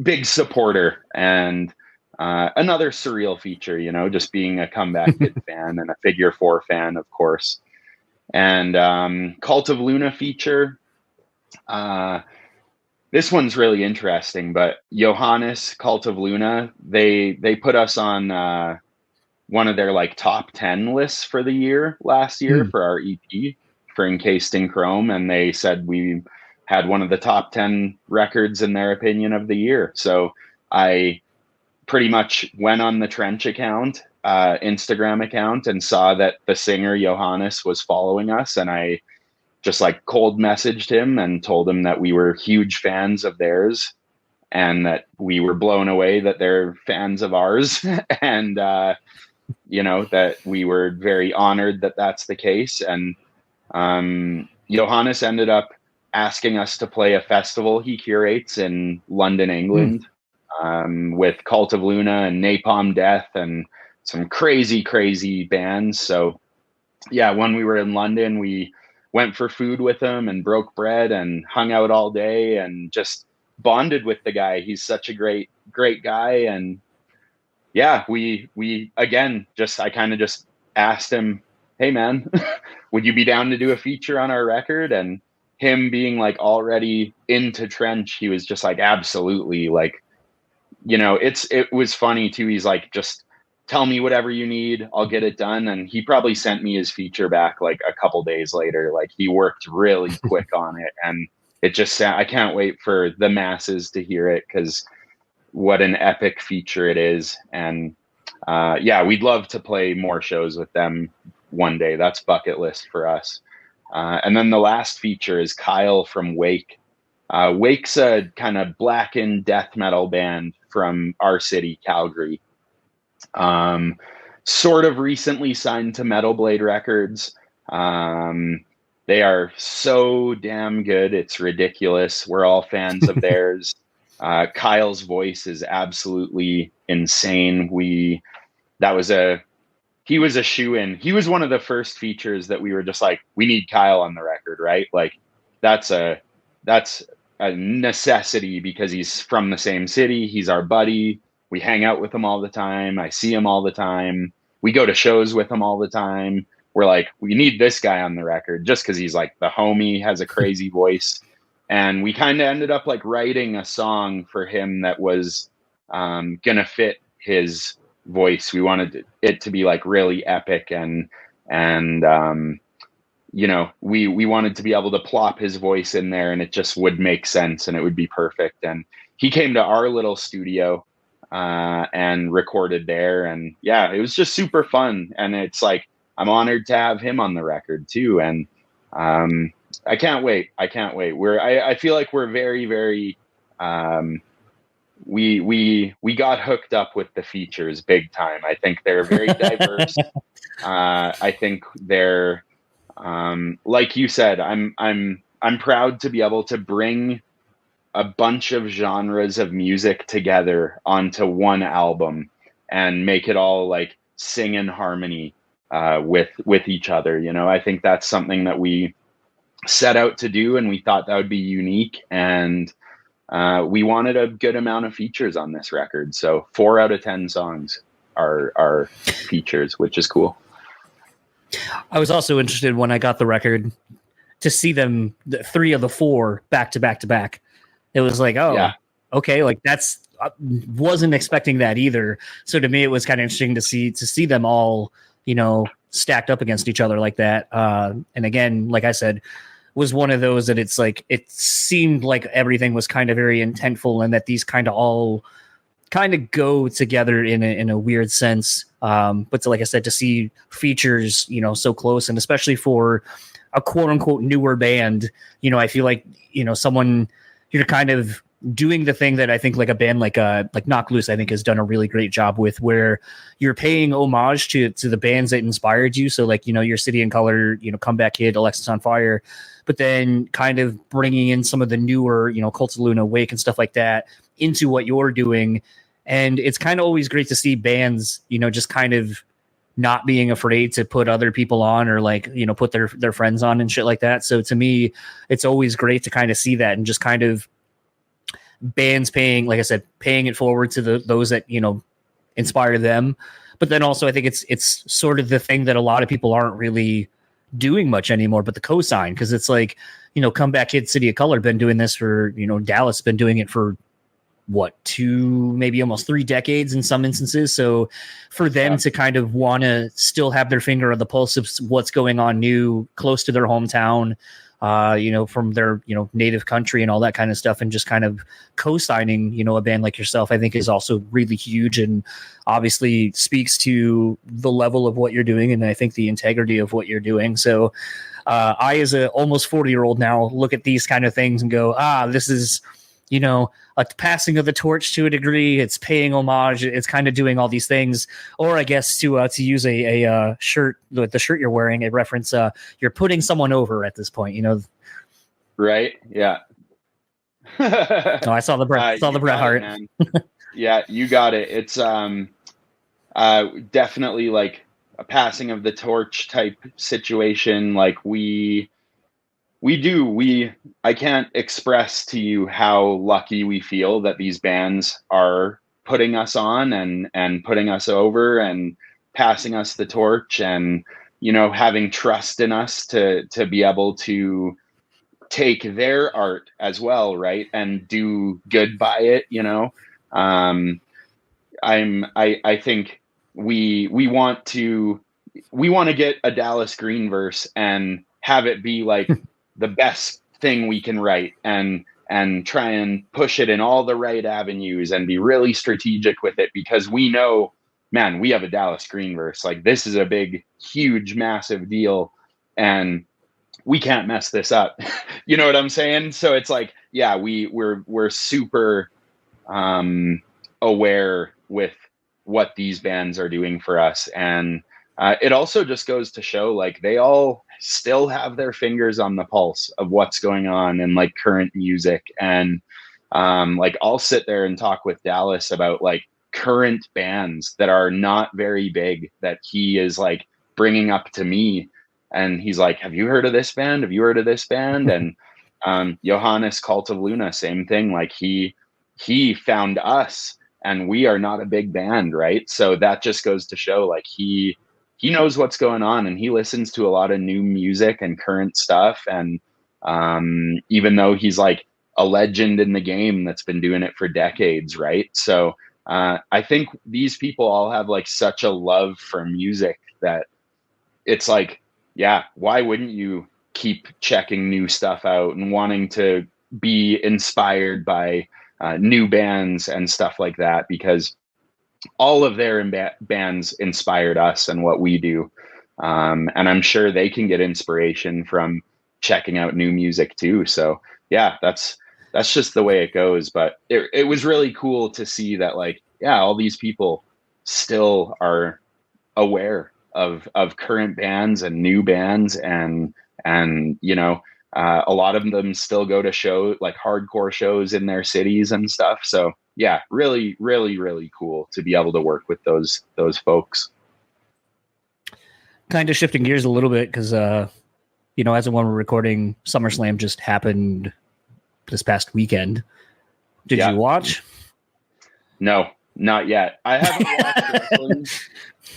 big supporter. And another surreal feature, just being a Comeback Kid fan and a Figure 4 fan, of course. And Cult of Luna feature. This one's really interesting, but Johannes, Cult of Luna, they put us on one of their like top 10 lists for the year last year for our EP for Encased in Chrome. And they said we had one of the top 10 records in their opinion of the year. So I pretty much went on the Trench account, Instagram account, and saw that the singer Johannes was following us. And I just like cold messaged him and told him that we were huge fans of theirs and that we were blown away that they're fans of ours. And, that we were very honored that that's the case. And Johannes ended up asking us to play a festival he curates in London, England, with Cult of Luna and Napalm Death and some crazy, crazy bands. So yeah, when we were in London, we went for food with him and broke bread and hung out all day and just bonded with the guy. He's such a great, great guy. And yeah, we again, I kind of just asked him, hey man, would you be down to do a feature on our record? And him being like already into Trench, he was just like, absolutely. Like, it was funny too. He's like, just tell me whatever you need, I'll get it done. And he probably sent me his feature back like a couple days later. Like, he worked really quick on it. And it just, I can't wait for the masses to hear it, because what an epic feature it is. And yeah, we'd love to play more shows with them one day. That's bucket list for us. And then the last feature is Kyle from Wake. Wake's a kind of blackened death metal band from our city, Calgary. Sort of recently signed to Metal Blade Records. They are so damn good. It's ridiculous. We're all fans of theirs. Kyle's voice is absolutely insane. He was a shoe-in. He was one of the first features that we were just like, we need Kyle on the record, right? Like, that's a necessity, because he's from the same city. He's our buddy. We hang out with him all the time. I see him all the time. We go to shows with him all the time. We're like, we need this guy on the record, just because he's like the homie, has a crazy voice. And we kind of ended up like writing a song for him that was gonna fit his voice. We wanted it to be like really epic, and we wanted to be able to plop his voice in there, and it just would make sense and it would be perfect. And he came to our little studio and recorded there, and yeah, it was just super fun. And it's like, I'm honored to have him on the record too. And I can't wait. I feel like we're very, very, we got hooked up with the features big time. I think they're very diverse. I think they're, like you said, I'm I'm proud to be able to bring a bunch of genres of music together onto one album and make it all like sing in harmony with each other. You know, I think that's something that we set out to do, and we thought that would be unique. And we wanted a good amount of features on this record. So 4 out of 10 songs are features, which is cool. I was also interested when I got the record to see them, 3 of the 4 back to back to back. It was like, oh, yeah. Okay, like that's wasn't expecting that either. So to me, it was kind of interesting to see them all, you know, stacked up against each other like that. And again, like I said, was one of those that it's like it seemed like everything was kind of very intentful, and that these kind of all kind of go together in a weird sense. But to, like I said, to see features, you know, so close, and especially for a quote unquote newer band, you know, I feel like, you know, someone, you're kind of doing the thing that I think like a band like Knock Loose, I think, has done a really great job with, where you're paying homage to the bands that inspired you. So like, you know, your City and Color, you know, Comeback Kid, Alexisonfire, but then kind of bringing in some of the newer, you know, Cult of Luna, Wake and stuff like that into what you're doing. And it's kind of always great to see bands, you know, just kind of not being afraid to put other people on, or like, you know, put their friends on and shit like that. So to me, it's always great to kind of see that, and just kind of bands paying, like I said, paying it forward to those that, you know, inspire them. But then also I think it's sort of the thing that a lot of people aren't really doing much anymore, but the cosign, because it's like, you know, Comeback Kid, City of Color been doing this for, you know, Dallas been doing it for what, 2, maybe almost 3 decades in some instances. So for them to kind of want to still have their finger on the pulse of what's going on new, close to their hometown, you know, from their, you know, native country and all that kind of stuff, and just kind of co-signing, you know, a band like yourself, I think is also really huge, and obviously speaks to the level of what you're doing, and I think the integrity of what you're doing. So I, as a almost 40-year-old now, look at these kind of things and go, this is, you know, a passing of the torch to a degree. It's paying homage. It's kind of doing all these things. Or I guess to use a shirt, the shirt you're wearing, a reference, you're putting someone over at this point, you know? Right. Yeah. Oh, I saw the Bret Hart. Yeah, you got it. It's definitely like a passing of the torch type situation. Like I can't express to you how lucky we feel that these bands are putting us on and putting us over and passing us the torch, and, you know, having trust in us to be able to take their art as well, right, and do good by it, you know. I think we want to get a Dallas Green verse and have it be like the best thing we can write, and try and push it in all the right avenues and be really strategic with it, because we know, man, we have a Dallas Green verse. Like, this is a big, huge, massive deal, and we can't mess this up. You know what I'm saying? So it's like, yeah, we're super aware with what these bands are doing for us. And it also just goes to show, like, they all still have their fingers on the pulse of what's going on in like current music. And like, I'll sit there and talk with Dallas about like current bands that are not very big that he is like bringing up to me. And he's like, have you heard of this band? Have you heard of this band? And Johannes, Cult of Luna, same thing. Like, he found us, and we are not a big band, right? So that just goes to show, like, he knows what's going on, and he listens to a lot of new music and current stuff. And even though he's like a legend in the game that's been doing it for decades, right? So I think these people all have like such a love for music that it's like, yeah, why wouldn't you keep checking new stuff out and wanting to be inspired by new bands and stuff like that? Because all of their bands inspired us and what we do. And I'm sure they can get inspiration from checking out new music too. So yeah, that's just the way it goes. But it was really cool to see that, like, yeah, all these people still are aware of current bands and new bands, and, you know, A lot of them still go to hardcore shows in their cities and stuff. So yeah, really, really, really cool to be able to work with those folks. Kind of shifting gears a little bit because, as of when we're recording, SummerSlam just happened this past weekend. Did you watch? No, not yet. I haven't watched wrestling.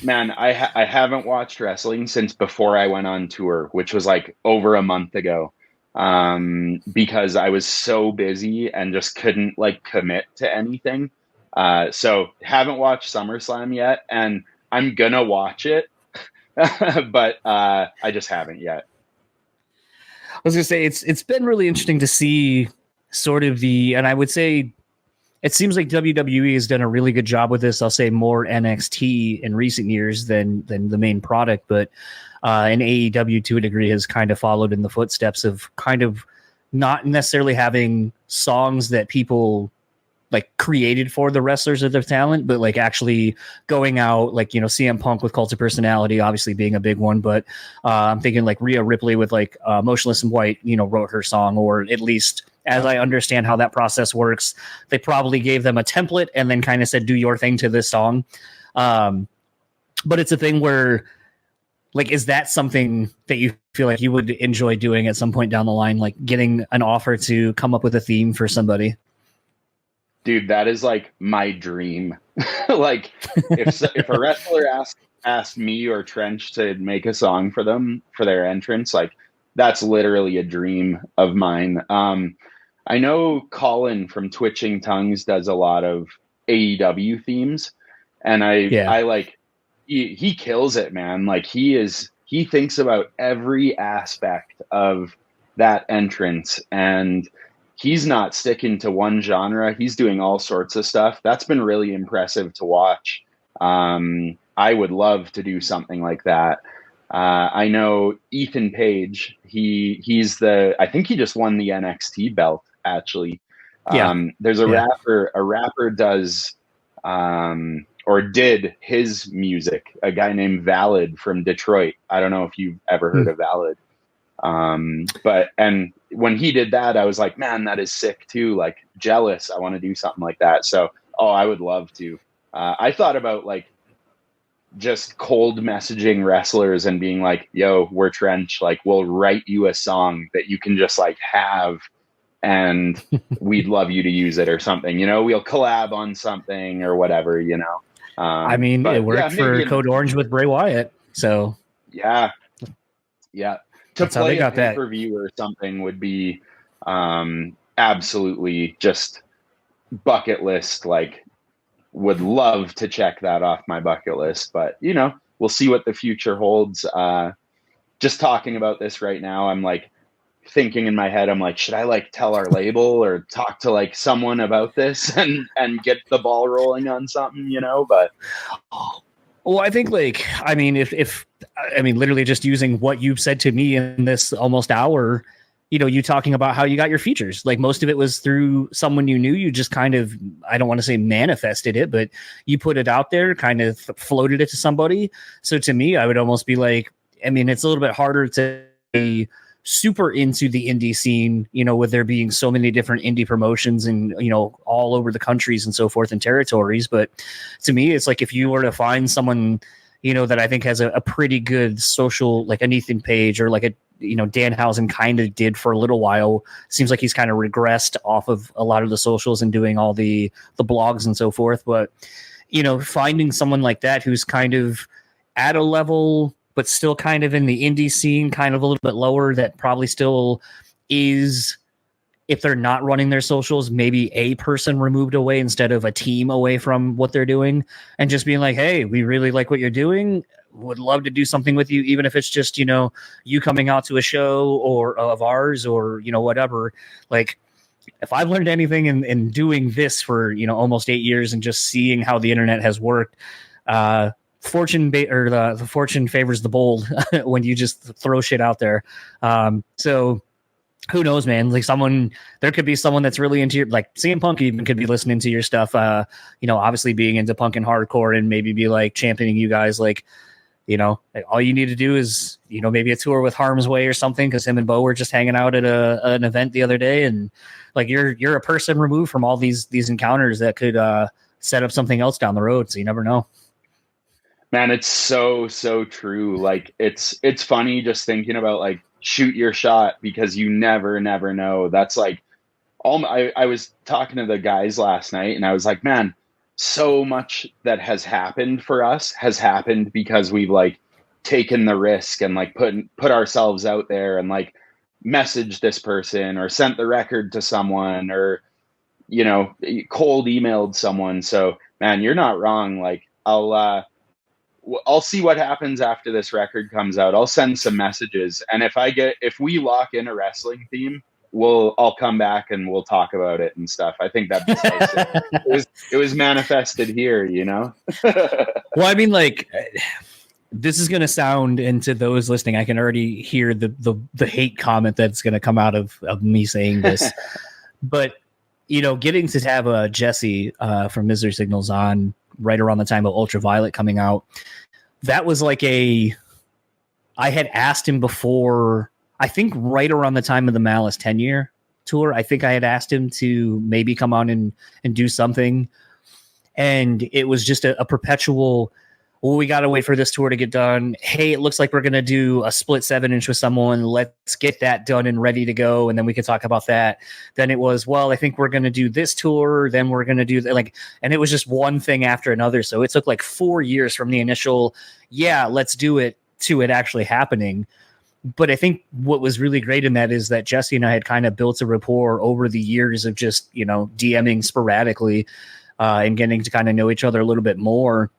Man, I haven't watched wrestling since before I went on tour, which was like over a month ago, because I was so busy and just couldn't like commit to anything. So haven't watched SummerSlam yet, and I'm gonna watch it, but I just haven't yet. I was gonna say it's been really interesting to see sort of and I would say it seems like WWE has done a really good job with this. I'll say more NXT in recent years than the main product, but and AEW to a degree has kind of followed in the footsteps of kind of not necessarily having songs that people like created for the wrestlers of their talent, but like actually going out, like, CM Punk with Cult of Personality, obviously being a big one, but I'm thinking like Rhea Ripley with like Motionless in White, wrote her song, or at least as I understand how that process works, they probably gave them a template and then kind of said, do your thing to this song. But it's a thing where, like, is that something that you feel like you would enjoy doing at some point down the line, like getting an offer to come up with a theme for somebody? Dude, that is like my dream. Like if a wrestler asked me or Trench to make a song for them for their entrance, like that's literally a dream of mine. I know Colin from Twitching Tongues does a lot of AEW themes, and I like he kills it, man. Like he thinks about every aspect of that entrance, and he's not sticking to one genre. He's doing all sorts of stuff. That's been really impressive to watch. I would love to do something like that. I know Ethan Page. I think he just won the NXT belt, actually. There's a rapper does, or did his music, a guy named Valid from Detroit. I don't know if you've ever heard of Valid. And when he did that, I was like, man, that is sick too. Like, jealous. I want to do something like that. So, I would love to. I thought about like just cold messaging wrestlers and being like, yo, we're Trench. Like, we'll write you a song that you can just like have, and we'd love you to use it or something, we'll collab on something or whatever, I mean, it worked for Code Orange with Bray Wyatt. So yeah. To that's play a pay-per-view or something would be absolutely just bucket list. Like, would love to check that off my bucket list, but we'll see what the future holds. Just talking about this right now, I'm like thinking in my head, I'm like, should I like tell our label or talk to like someone about this and get the ball rolling on something, but well, I think if literally just using what you've said to me in this almost hour, you talking about how you got your features, like most of it was through someone you knew. You just kind of, I don't want to say manifested it, but you put it out there, kind of floated it to somebody. So to me, I would almost be like, it's a little bit harder to be super into the indie scene, with there being so many different indie promotions and, all over the countries and so forth and territories. But to me, it's like, if you were to find someone, that I think has a pretty good social, like an Ethan Page or like a, Danhausen kind of did for a little while. Seems like he's kind of regressed off of a lot of the socials and doing all the blogs and so forth. But, finding someone like that who's kind of at a level, but still kind of in the indie scene, kind of a little bit lower, that probably still is, if they're not running their socials, maybe a person removed away instead of a team away from what they're doing, and just being like, hey, we really like what you're doing. Would love to do something with you, even if it's just, you coming out to a show or of ours or, whatever. Like, if I've learned anything in doing this for, almost 8 years and just seeing how the internet has worked, the fortune favors the bold when you just throw shit out there. So who knows, man? Like, there could be someone that's really into your, like CM Punk even could be listening to your stuff, obviously being into punk and hardcore, and maybe be like championing you guys, like, all you need to do is, maybe a tour with Harm's Way or something, because him and Bo were just hanging out at an event the other day, and like you're a person removed from all these encounters that could set up something else down the road. So you never know. Man, it's so true. Like it's funny just thinking about like shoot your shot, because you never know. That's like I was talking to the guys last night, and I was like, man, so much that has happened for us has happened because we've like taken the risk and like put ourselves out there and like messaged this person or sent the record to someone or cold emailed someone. So man, you're not wrong. Like I'll see what happens after this record comes out. I'll send some messages, and if we lock in a wrestling theme, I'll come back and we'll talk about it and stuff. I think that'd be so sick. It was manifested here, Well, I mean, like, this is going to sound, and to those listening, I can already hear the hate comment that's going to come out of me saying this. But getting to have Jesse from Misery Signals on right around the time of Ultraviolet coming out, that was like I had asked him before, I think right around the time of the Malice 10-year tour, I think I had asked him to maybe come on and do something. And it was just a perpetual, well, we got to wait for this tour to get done. Hey, it looks like we're going to do a split 7-inch with someone. Let's get that done and ready to go. And then we can talk about that. Then it was, well, I think we're going to do this tour. Then we're going to do that. And it was just one thing after another. So it took like 4 years from the initial, yeah, let's do it, to it actually happening. But I think what was really great in that is that Jesse and I had kind of built a rapport over the years of just, DMing sporadically and getting to kind of know each other a little bit more.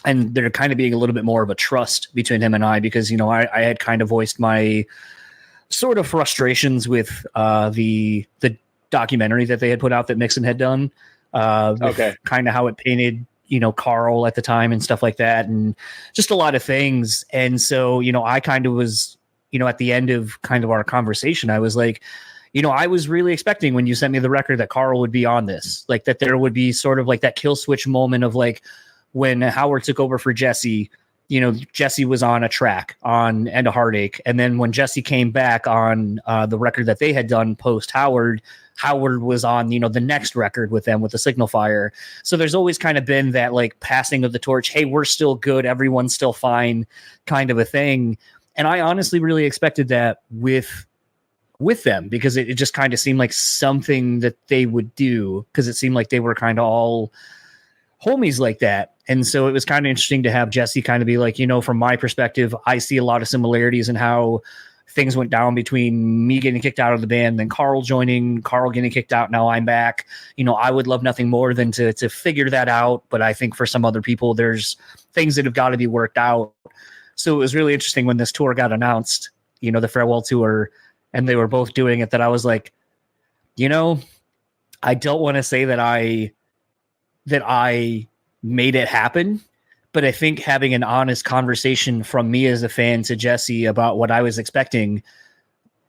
And there kind of being a little bit more of a trust between him and I, because, I had kind of voiced my sort of frustrations with the documentary that they had put out that Mixon had done. Okay. Kind of how it painted, Carl at the time and stuff like that, and just a lot of things. And so, I kind of was, at the end of kind of our conversation, I was like, I was really expecting when you sent me the record that Carl would be on this, like that there would be sort of like that kill switch moment of like when Howard took over for Jesse, Jesse was on a track on End of Heartache. And then when Jesse came back on the record that they had done post Howard was on, the next record with them with the Signal Fire. So there's always kind of been that like passing of the torch. Hey, we're still good. Everyone's still fine kind of a thing. And I honestly really expected that with them, because it just kind of seemed like something that they would do, because it seemed like they were kind of all homies like that. And so it was kind of interesting to have Jesse kind of be like, from my perspective, I see a lot of similarities in how things went down between me getting kicked out of the band, then Carl joining, Carl getting kicked out. Now I'm back. I would love nothing more than to figure that out. But I think for some other people, there's things that have got to be worked out. So it was really interesting when this tour got announced, the farewell tour, and they were both doing it, that I was like, I don't want to say that I made it happen, but I think having an honest conversation from me as a fan to Jesse about what I was expecting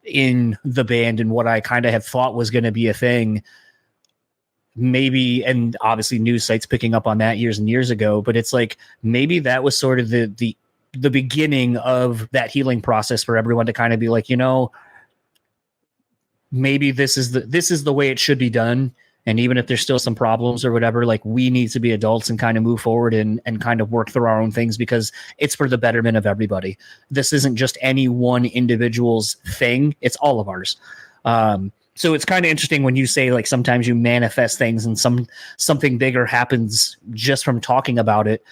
in the band and what I kind of had thought was going to be a thing, maybe, and obviously news sites picking up on that years and years ago, but it's like, maybe that was sort of the beginning of that healing process for everyone to kind of be like, maybe this is the way it should be done. And even if there's still some problems or whatever, like, we need to be adults and kind of move forward and kind of work through our own things, because it's for the betterment of everybody. This isn't just any one individual's thing. It's all of ours. So it's kind of interesting when you say, like, sometimes you manifest things and something bigger happens just from talking about it.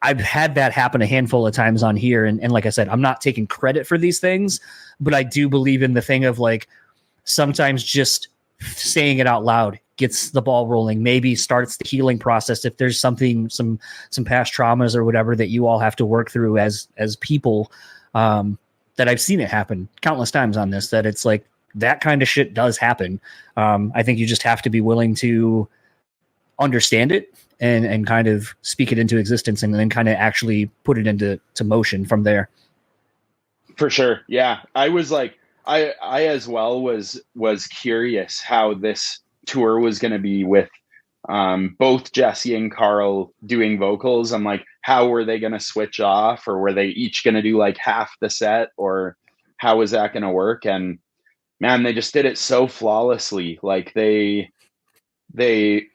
I've had that happen a handful of times on here. And like I said, I'm not taking credit for these things, but I do believe in the thing of, like, sometimes just saying it out loud gets the ball rolling, maybe starts the healing process. If there's something, some past traumas or whatever that you all have to work through as people, that I've seen it happen countless times on this, that it's like, that kind of shit does happen. I think you just have to be willing to understand it and kind of speak it into existence, and then kind of actually put it into motion from there. For sure. Yeah. I was like, I as well was curious how this tour was going to be with both Jesse and Carl doing vocals. I'm like, how were they going to switch off, or were they each going to do like half the set, or how was that going to work? And man, they just did it so flawlessly. Like they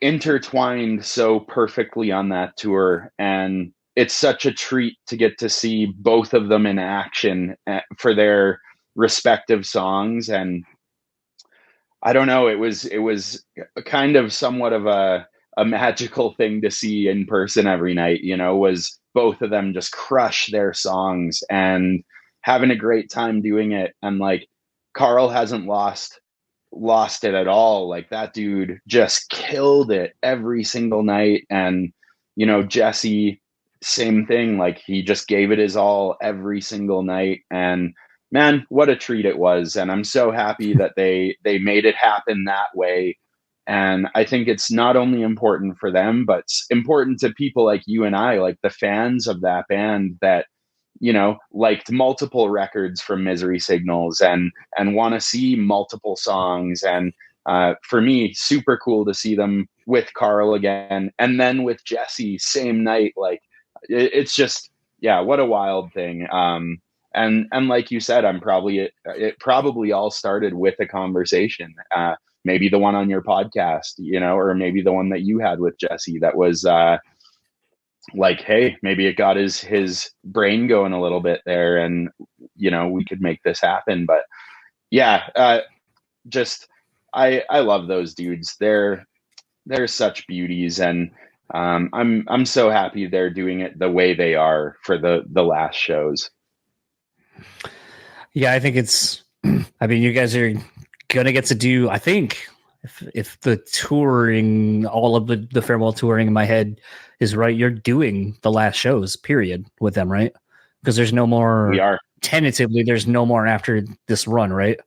intertwined so perfectly on that tour, and it's such a treat to get to see both of them in action for their respective songs. And I don't know, it was kind of somewhat of a magical thing to see in person every night, you know, was both of them just crush their songs and having a great time doing it. And like Carl hasn't lost it at all. Like that dude just killed it every single night. And, you know, Jesse, same thing. Like he just gave it his all every single night. And man, what a treat it was. And I'm so happy that they made it happen that way. And I think it's not only important for them, but it's important to people like you and I, like the fans of that band that, you know, liked multiple records from Misery Signals and want to see multiple songs. And for me, super cool to see them with Carl again. And then with Jesse, same night. Like it's just, yeah, what a wild thing. And like you said, it probably all started with a conversation, maybe the one on your podcast, you know, or maybe the one that you had with Jesse that was like, hey, maybe it got his brain going a little bit there, and, you know, we could make this happen. But yeah, just, I love those dudes. They're such beauties. And I'm so happy they're doing it the way they are for the last shows. Yeah, I think I mean, you guys are going to get to do, I think, if the touring, all of the farewell touring in my head is right, you're doing the last shows, period, with them, right? Because there's no more, we are. Tentatively, there's no more after this run, right?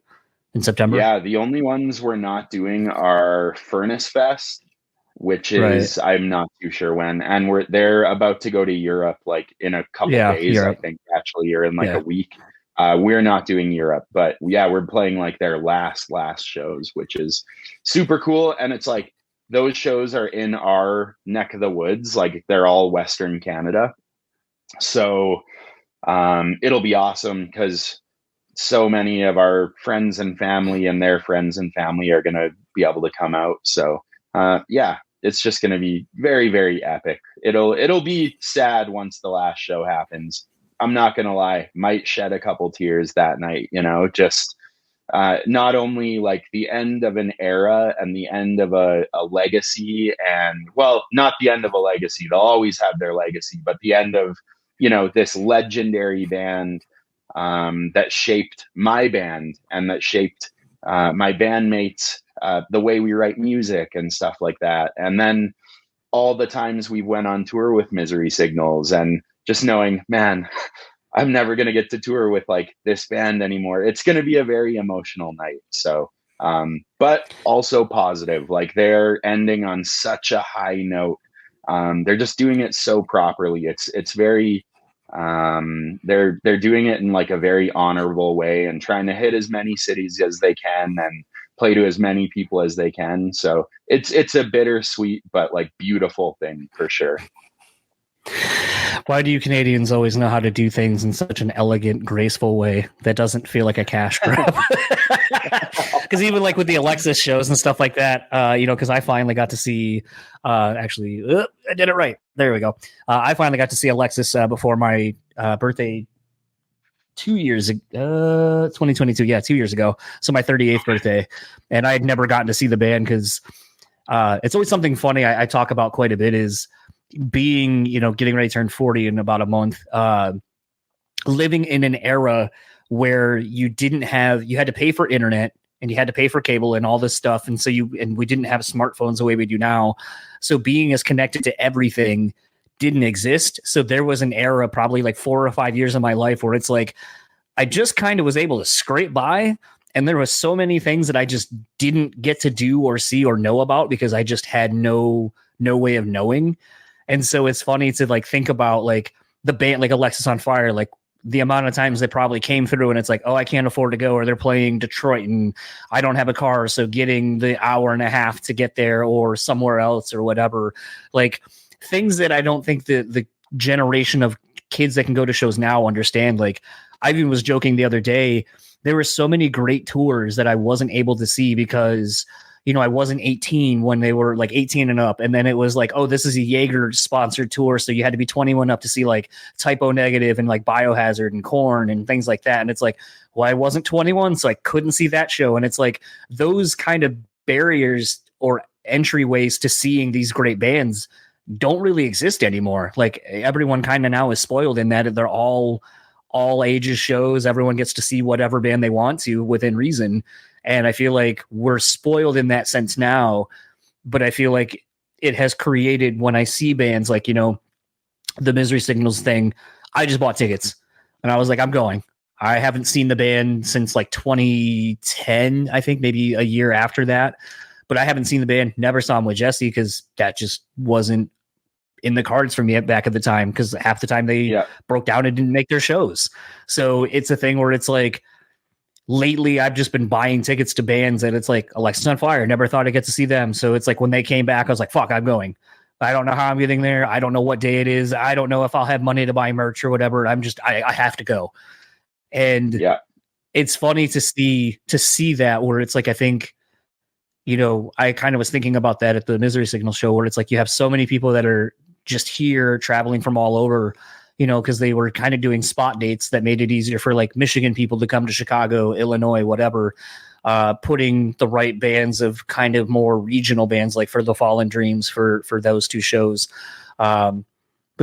In September? Yeah, the only ones we're not doing are Furnace Fest, which is, right, I'm not too sure when. And they're about to go to Europe, like in a couple days, Europe. I think, actually, or in like a week. We're not doing Europe, but yeah, we're playing like their last shows, which is super cool. And it's like, those shows are in our neck of the woods. Like they're all Western Canada. So it'll be awesome because so many of our friends and family and their friends and family are going to be able to come out. So yeah, it's just going to be very, very epic. It'll be sad once the last show happens. I'm not going to lie, might shed a couple tears that night, you know, just not only like the end of an era and the end of a legacy, and well, not the end of a legacy. They'll always have their legacy, but the end of, you know, this legendary band that shaped my band and that shaped my bandmates, the way we write music and stuff like that. And then all the times we went on tour with Misery Signals, and just knowing, man, I'm never going to get to tour with like this band anymore. It's going to be a very emotional night. So, but also positive, like they're ending on such a high note. They're just doing it so properly. It's very, they're doing it in like a very honorable way and trying to hit as many cities as they can and play to as many people as they can. So it's a bittersweet, but like beautiful thing for sure. Why do you Canadians always know how to do things in such an elegant, graceful way that doesn't feel like a cash grab? Because even like with the Alexis shows and stuff like that, you know, because I finally got to see, I did it right. There we go. I finally got to see Alexis before my birthday 2 years ago, 2022. Yeah, 2 years ago. So my 38th birthday. And I had never gotten to see the band because it's always something funny I talk about quite a bit is being, you know, getting ready to turn 40 in about a month, living in an era where you had to pay for internet and you had to pay for cable and all this stuff. And so we didn't have smartphones the way we do now. So being as connected to everything didn't exist. So there was an era, probably like 4 or 5 years of my life where it's like, I just kind of was able to scrape by. And there was so many things that I just didn't get to do or see or know about because I just had no way of knowing. And so it's funny to like think about like the band, like Alexisonfire, like the amount of times they probably came through and it's like, oh, I can't afford to go, or they're playing Detroit and I don't have a car, so getting the hour and a half to get there or somewhere else or whatever. Like things that I don't think the generation of kids that can go to shows now understand. Like I even was joking the other day, there were so many great tours that I wasn't able to see because, you know, I wasn't 18 when they were like 18 and up. And then it was like, oh, this is a Jaeger sponsored tour. So you had to be 21 up to see like Typo Negative and like Biohazard and Korn and things like that. And it's like, well, I wasn't 21, so I couldn't see that show. And it's like those kind of barriers or entryways to seeing these great bands don't really exist anymore. Like everyone kind of now is spoiled in that they're all ages shows. Everyone gets to see whatever band they want to within reason. And I feel like we're spoiled in that sense now, but I feel like it has created, when I see bands like, you know, the Misery Signals thing, I just bought tickets and I was like, I'm going. I haven't seen the band since like 2010, I think maybe a year after that, but I haven't seen the band, never saw them with Jesse because that just wasn't in the cards for me back at the time, because half the time they broke down and didn't make their shows. So it's a thing where it's like, lately I've just been buying tickets to bands and it's like Alexisonfire, never thought I'd get to see them. So it's like when they came back, I was like, fuck, I'm going. I don't know how I'm getting there. I don't know what day it is. I don't know if I'll have money to buy merch or whatever. I have to go. And it's funny to see that, where it's like, I think, you know, I kind of was thinking about that at the Misery Signal show, where it's like you have so many people that are just here traveling from all over, you know, because they were kind of doing spot dates that made it easier for like Michigan people to come to Chicago, Illinois, whatever, putting the right bands of kind of more regional bands, like for the Fallen Dreams, for those two shows. But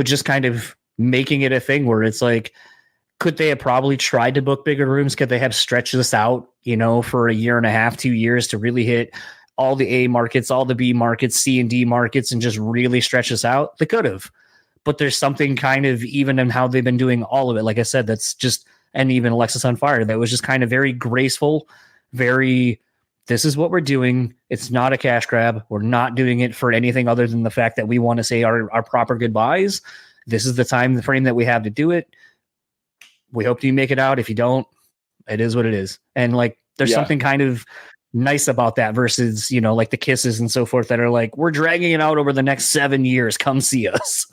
just kind of making it a thing where it's like, could they have probably tried to book bigger rooms? Could they have stretched this out, you know, for a year and a half, 2 years to really hit all the A markets, all the B markets, C and D markets, and just really stretch this out? They could have. But there's something kind of even in how they've been doing all of it. Like I said, that's just, and even Alexisonfire, that was just kind of very graceful, very, this is what we're doing. It's not a cash grab. We're not doing it for anything other than the fact that we want to say our proper goodbyes. This is the time, the frame that we have to do it. We hope you make it out. If you don't, it is what it is. And like, there's something kind of nice about that versus, you know, like the Kisses and so forth that are like, we're dragging it out over the next 7 years. Come see us.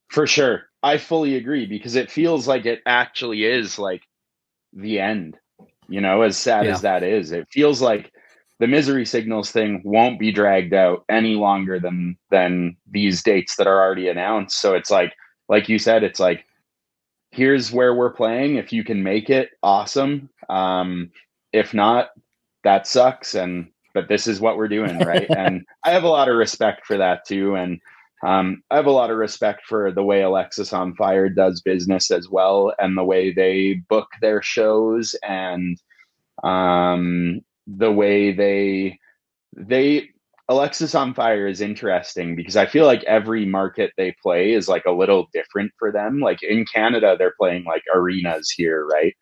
For sure. I fully agree, because it feels like it actually is like the end, you know, as sad as that is. It feels like the Misery Signals thing won't be dragged out any longer than these dates that are already announced. So it's like you said, it's like, here's where we're playing. If you can make it, awesome. If not, that sucks. But this is what we're doing. Right. And I have a lot of respect for that too. And I have a lot of respect for the way Alexisonfire does business as well, and the way they book their shows, and the way they Alexisonfire is interesting because I feel like every market they play is like a little different for them. Like in Canada, they're playing like arenas here, right?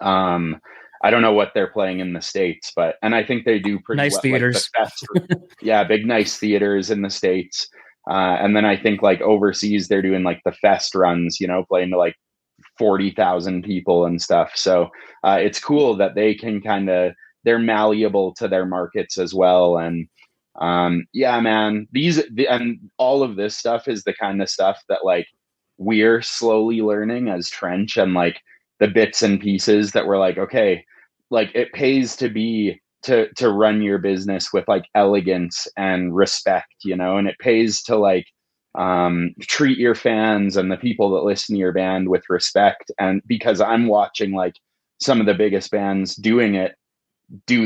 I don't know what they're playing in the States, and I think they do pretty nice well. Theaters. Like big nice theaters in the States. And then I think like overseas, they're doing like the fest runs, you know, playing to like 40,000 people and stuff. So it's cool that they can they're malleable to their markets as well. And man, and all of this stuff is the kind of stuff that like we're slowly learning as Trench, and like the bits and pieces that we're like, okay, like it pays to run your business with like elegance and respect, you know, and it pays to like treat your fans and the people that listen to your band with respect. And because I'm watching like some of the biggest bands do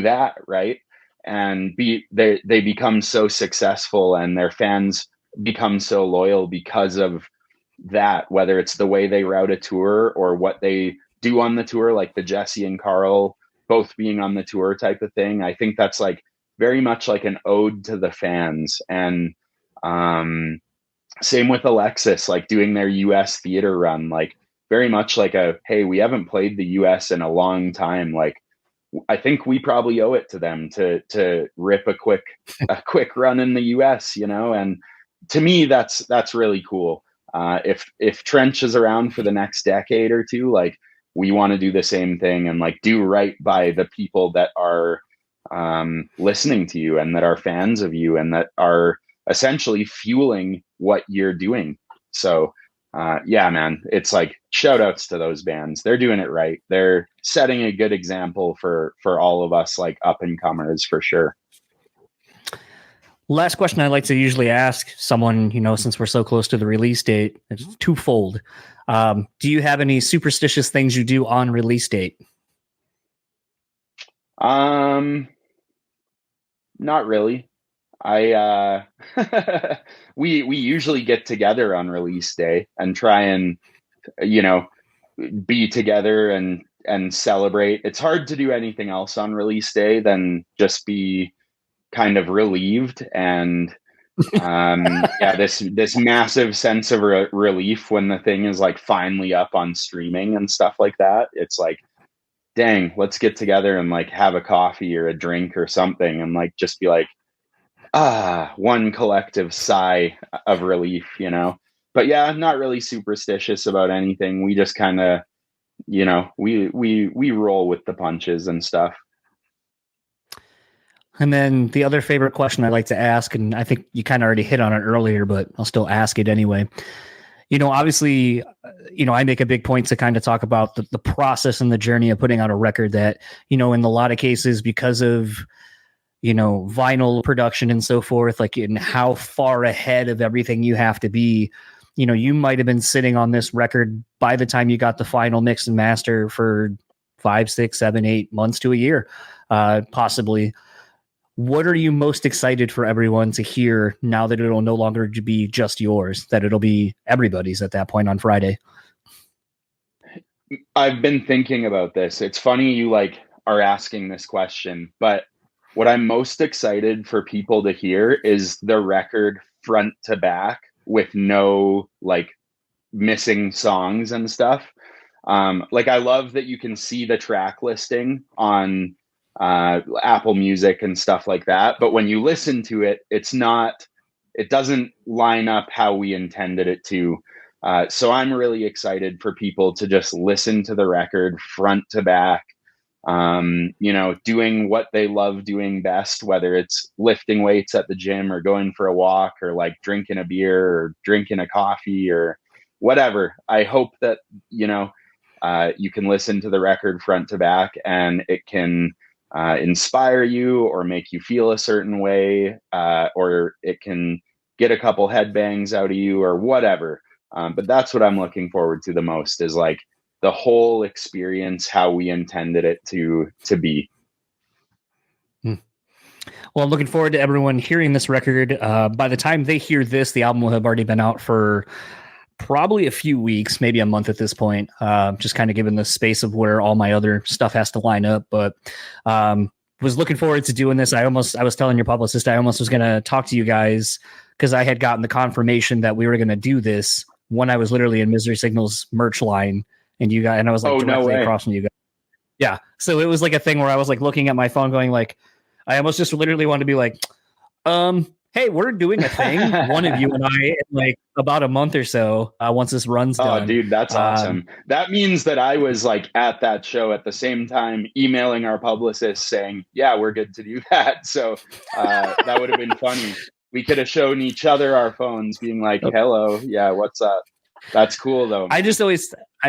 that, right? And they become so successful, and their fans become so loyal because of that, whether it's the way they route a tour or what they do on the tour, like the Jesse and Carl both being on the tour type of thing. I think that's like very much like an ode to the fans. And same with Alexis, like doing their US theater run, like very much like hey, we haven't played the US in a long time. Like, I think we probably owe it to them to rip a quick run in the US, you know? And to me, that's really cool. If Trench is around for the next decade or two, like we want to do the same thing and like do right by the people that are listening to you and that are fans of you and that are essentially fueling what you're doing. So yeah, man, it's like shout outs to those bands. They're doing it right. They're setting a good example for all of us, like up and comers, for sure. Last question I like to usually ask someone, since we're so close to the release date, it's twofold. Do you have any superstitious things you do on release date? Not really. We usually get together on release day and try and, be together and celebrate. It's hard to do anything else on release day than just be kind of relieved and this massive sense of relief when the thing is like finally up on streaming and stuff like that. It's like, dang, let's get together and like have a coffee or a drink or something and like just be like, one collective sigh of relief, But yeah, not really superstitious about anything. We just kind of, we roll with the punches and stuff. And then the other favorite question I like to ask, and I think you kind of already hit on it earlier, but I'll still ask it anyway. Obviously, I make a big point to kind of talk about the process and the journey of putting out a record that, in a lot of cases, because of, vinyl production and so forth, like in how far ahead of everything you have to be, you might have been sitting on this record by the time you got the final mix and master for 5, 6, 7, 8 months to a year, possibly. What are you most excited for everyone to hear now that it'll no longer be just yours, that it'll be everybody's at that point on Friday? I've been thinking about this. It's funny you are asking this question, but what I'm most excited for people to hear is the record front to back with no missing songs and stuff. I love that you can see the track listing on Apple Music and stuff like that. But when you listen to it, it doesn't line up how we intended it to. So I'm really excited for people to just listen to the record front to back, doing what they love doing best, whether it's lifting weights at the gym or going for a walk or drinking a beer or drinking a coffee or whatever. I hope that, you can listen to the record front to back and it can inspire you or make you feel a certain way, or it can get a couple headbangs out of you or whatever. But that's what I'm looking forward to the most is the whole experience, how we intended it to be. Well, I'm looking forward to everyone hearing this record. By the time they hear this, the album will have already been out for probably a few weeks, maybe a month at this point, just kind of given the space of where all my other stuff has to line up. But was looking forward to doing this. I was telling your publicist, I almost was going to talk to you guys because I had gotten the confirmation that we were going to do this when I was literally in Misery Signals merch line, and I was directly across from you guys. Yeah. So it was a thing where I was looking at my phone going I almost just literally wanted to be hey, we're doing a thing, one of you and I, in about a month or so, once this run's done. Oh, dude, that's awesome. That means that I was at that show at the same time, emailing our publicist saying, yeah, we're good to do that. So that would have been funny. We could have shown each other our phones being hello, yeah, what's up? That's cool, though. I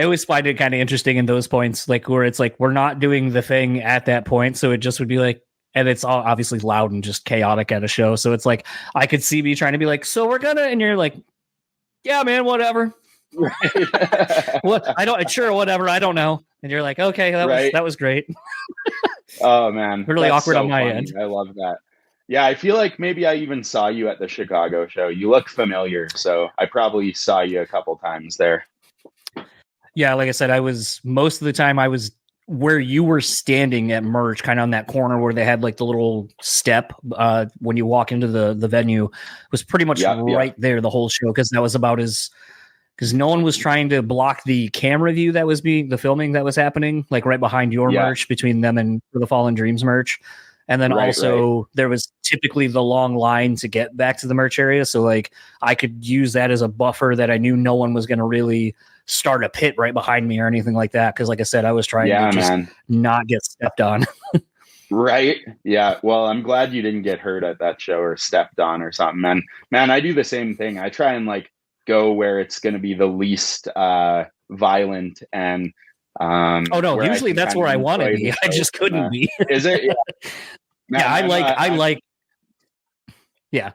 always find it kind of interesting in those points, where it's we're not doing the thing at that point. So it just would be and it's all obviously loud and just chaotic at a show. So it's I could see me trying to be so we're gonna, and you're yeah, man, whatever. Right. What? Sure, whatever. I don't know. And you're okay, that was great. Oh man. Really awkward so on my end. I love that. Yeah, I feel maybe I even saw you at the Chicago show. You look familiar, so I probably saw you a couple times there. Yeah, like I said, most of the time I was where you were standing at merch, kind of on that corner where they had the little step when you walk into the venue, was pretty much right there the whole show, because that was because no one was trying to block the camera view that was the filming that was happening, right behind your merch, between them and For the Fallen Dreams merch. And then Right, also there was typically the long line to get back to the merch area. So like I could use that as a buffer that I knew no one was going to really start a pit right behind me or anything like that. Cause like I said, I was trying Yeah, to just man. not get stepped on. Right. Yeah. Well, I'm glad you didn't get hurt at that show or stepped on or something. And man, I do the same thing. I try and like go where it's going to be the least violent and Oh no, where usually that's where I want to be. I just couldn't be. Is it? Yeah. Man, Yeah, I like. Yeah,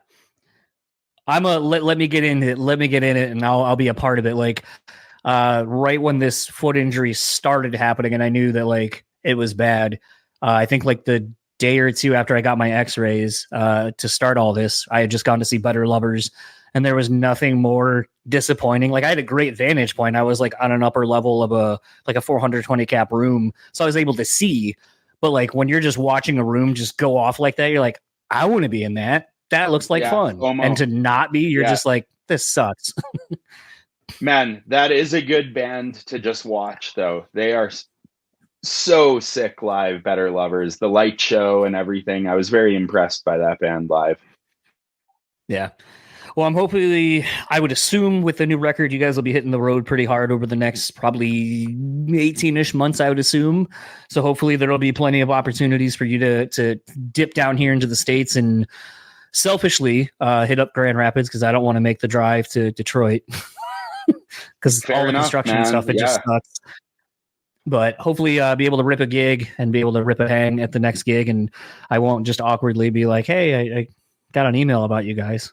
let me get in it. Let me get in it, and I'll be a part of it. Like, right when this foot injury started happening, and I knew that like it was bad. I think like the day or two after I got my X-rays to start all this, I had just gone to see Better Lovers, and there was nothing more disappointing. Like I had a great vantage point. I was like on an upper level of a 420 cap room, so I was able to see. But like when you're just watching a room just go off like that, you're like, I want to be in that. That looks like fun. FOMO. And to not be, you're just like, this sucks. Man, that is a good band to just watch, though. They are so sick live, Better Lovers, the light show and everything. I was very impressed by that band live. Yeah. Well, I would assume with the new record, you guys will be hitting the road pretty hard over the next probably 18-ish months, I would assume. So hopefully there'll be plenty of opportunities for you to dip down here into the States and selfishly hit up Grand Rapids, because I don't want to make the drive to Detroit because all the construction and stuff, it just sucks. But hopefully be able to rip a gig and be able to rip a hang at the next gig. And I won't just awkwardly be like, hey, I got an email about you guys.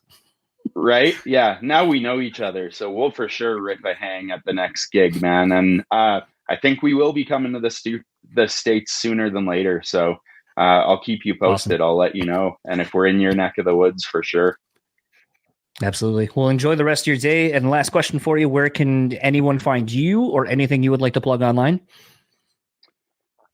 Right. Yeah. Now we know each other, so we'll for sure rip a hang at the next gig, man. And I think we will be coming to the States sooner than later. So I'll keep you posted. Awesome. I'll let you know. And if we're in your neck of the woods, for sure. Absolutely. Well, enjoy the rest of your day. And last question for you, where can anyone find you or anything you would like to plug online?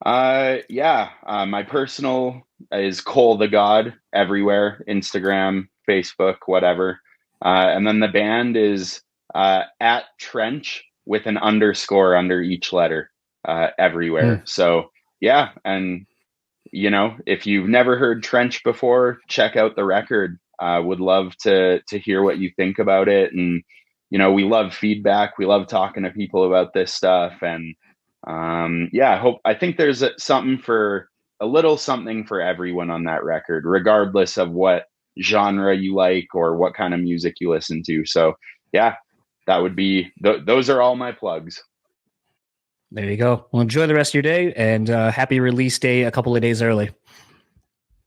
My personal is Cole the God everywhere, Instagram, Facebook, whatever. And then the band is at Trench with an underscore under each letter everywhere. So yeah. And if you've never heard Trench before, check out the record. Would love to hear what you think about it. And, we love feedback. We love talking to people about this stuff. And I think there's a little something for everyone on that record, regardless of what genre you like or what kind of music you listen to. So yeah, that would be, those are all my plugs. There you go. Well, enjoy the rest of your day, and happy release day a couple of days early.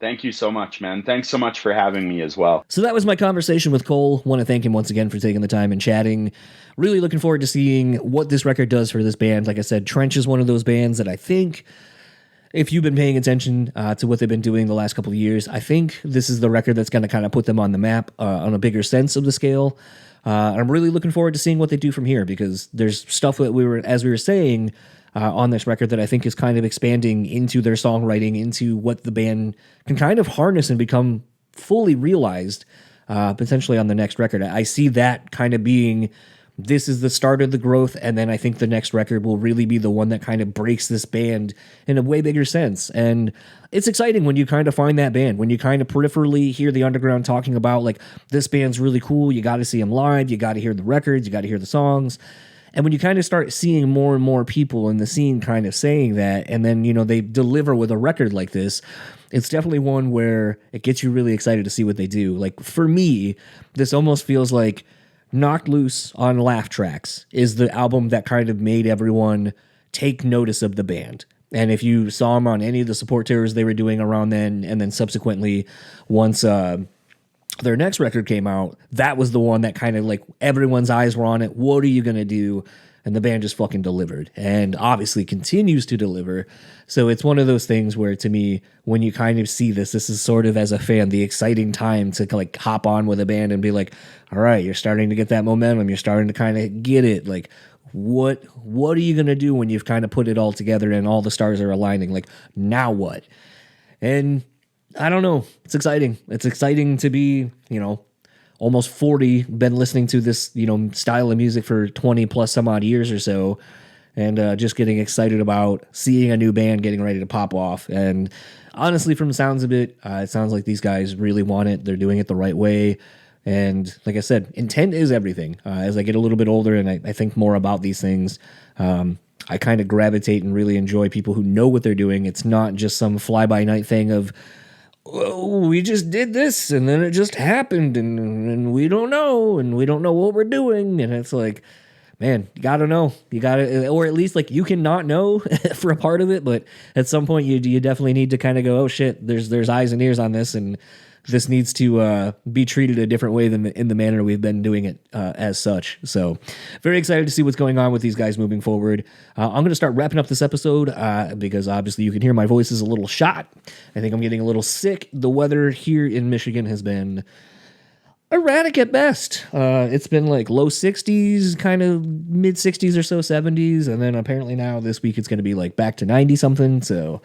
Thank you so much, man. Thanks so much for having me as well. So that was my conversation with Cole. Want to thank him once again for taking the time and chatting. Really looking forward to seeing what this record does for this band. Like I said, Trench is one of those bands that I think, if you've been paying attention to what they've been doing the last couple of years, I think this is the record that's going to kind of put them on the map on a bigger sense of the scale. I'm really looking forward to seeing what they do from here, because there's stuff that as we were saying on this record that I think is kind of expanding into their songwriting, into what the band can kind of harness and become fully realized potentially on the next record. I see that kind of being, this is the start of the growth, and then I think the next record will really be the one that kind of breaks this band in a way bigger sense. And it's exciting when you kind of find that band, when you kind of peripherally hear the underground talking about, like, this band's really cool, you got to see them live, you got to hear the records, you got to hear the songs. And when you kind of start seeing more and more people in the scene kind of saying that, and then, they deliver with a record like this, it's definitely one where it gets you really excited to see what they do. Like, for me, this almost feels like Knocked Loose on Laugh Tracks is the album that kind of made everyone take notice of the band. And if you saw them on any of the support tours they were doing around then, and then subsequently once their next record came out, that was the one that kind of, like, everyone's eyes were on it. What are you going to do? And the band just fucking delivered, and obviously continues to deliver. So it's one of those things where, to me, when you kind of see this is sort of, as a fan, the exciting time to, like, hop on with a band and be like, all right, you're starting to get that momentum. You're starting to kind of get it. Like, what are you going to do when you've kind of put it all together and all the stars are aligning? Like, now what? And I don't know. It's exciting. It's exciting to be, almost 40, been listening to this, style of music for 20 plus some odd years or so, and just getting excited about seeing a new band getting ready to pop off. And honestly, from the sounds of it, it sounds like these guys really want it. They're doing it the right way. And like I said, intent is everything. As I get a little bit older and I think more about these things, I kind of gravitate and really enjoy people who know what they're doing. It's not just some fly-by-night thing of, oh, we just did this and then it just happened and we don't know and we don't know what we're doing. And it's like, man, you gotta know. You gotta, or at least like you can not know for a part of it, but at some point you definitely need to kind of go, oh shit, there's eyes and ears on this, and this needs to be treated a different way than in the manner we've been doing it as such. So very excited to see what's going on with these guys moving forward. I'm going to start wrapping up this episode because obviously you can hear my voice is a little shot. I think I'm getting a little sick. The weather here in Michigan has been erratic at best. It's been like low 60s, kind of mid 60s or so, 70s. And then apparently now this week it's going to be like back to 90 something. So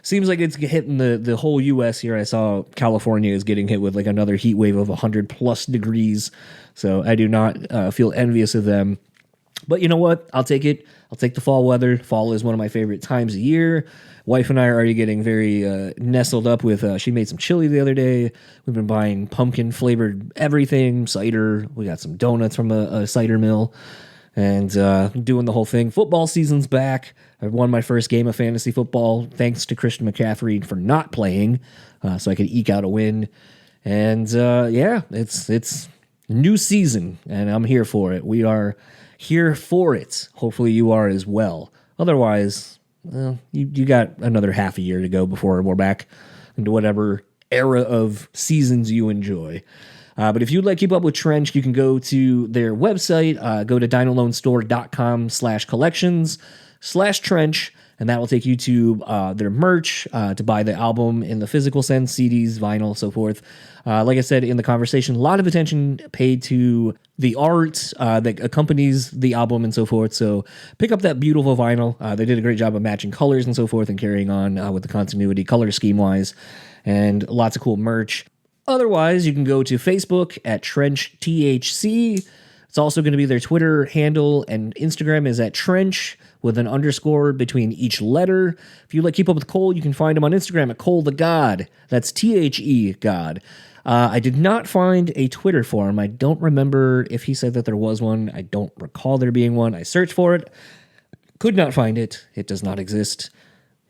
seems like it's hitting the whole U.S. here. I saw California is getting hit with like another heat wave of 100+ degrees. So I do not feel envious of them. But you know what? I'll take it. I'll take the fall weather. Fall is one of my favorite times of year. Wife and I are already getting very nestled up with, she made some chili the other day. We've been buying pumpkin flavored everything, cider. We got some donuts from a cider mill. And doing the whole thing. Football season's back. I won my first game of fantasy football thanks to Christian McCaffrey for not playing, so I could eke out a win. And yeah, it's new season, and I'm here for it. We are here for it. Hopefully you are as well. Otherwise, well, you got another half a year to go before we're back into whatever era of seasons you enjoy. But if you'd like to keep up with Trench, you can go to their website, go to dinaloanestore.com/collections/Trench, and that will take you to their merch, to buy the album in the physical sense, CDs, vinyl, so forth. Like I said in the conversation, a lot of attention paid to the art that accompanies the album and so forth. So pick up that beautiful vinyl. They did a great job of matching colors and so forth and carrying on with the continuity, color scheme-wise, and lots of cool merch. Otherwise, you can go to Facebook at Trench THC. It's also going to be their Twitter handle, and Instagram is at Trench with an underscore between each letter. If you like keep up with Cole, you can find him on Instagram at Cole the God. That's THE God. I did not find a Twitter for him. I don't remember if he said that there was one. I don't recall there being one. I searched for it. Could not find it. It does not exist.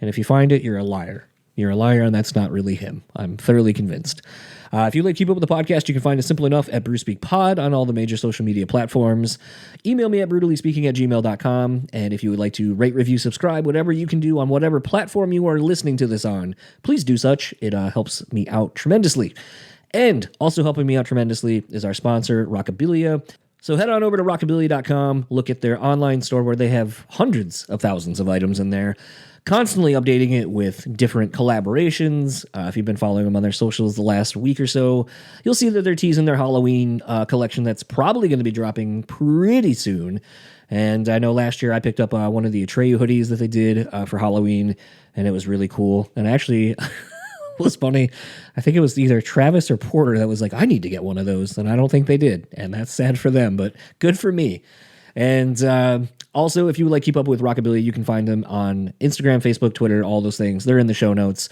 And if you find it, you're a liar. You're a liar, and that's not really him. I'm thoroughly convinced. If you'd like to keep up with the podcast, you can find us simple enough at BrewSpeakPod on all the major social media platforms. Email me at brutallyspeaking@gmail.com. And if you would like to rate, review, subscribe, whatever you can do on whatever platform you are listening to this on, please do such. It helps me out tremendously. And also helping me out tremendously is our sponsor, Rockabilia. So head on over to rockabilia.com, look at their online store where they have hundreds of thousands of items in there. Constantly updating it with different collaborations. If you've been following them on their socials the last week or so, you'll see that they're teasing their Halloween collection that's probably going to be dropping pretty soon. And I know last year I picked up one of the Chae hoodies that they did for Halloween, and it was really cool. And actually, it was funny. I think it was either Travis or Porter that was like, I need to get one of those. And I don't think they did. And that's sad for them, but good for me. And also, if you would like to keep up with Rockabilia, you can find them on Instagram, Facebook, Twitter, all those things. They're in the show notes.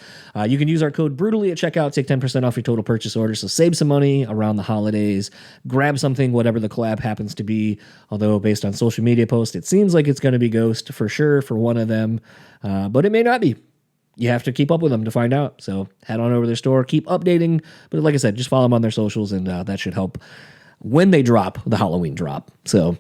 You can use our code BRUTALLY at checkout, take 10% off your total purchase order. So save some money around the holidays. Grab something, whatever the collab happens to be. Although based on social media posts, it seems like it's going to be Ghost for sure for one of them. But it may not be. You have to keep up with them to find out. So head on over to their store, keep updating. But like I said, just follow them on their socials, and that should help when they drop the Halloween drop. So...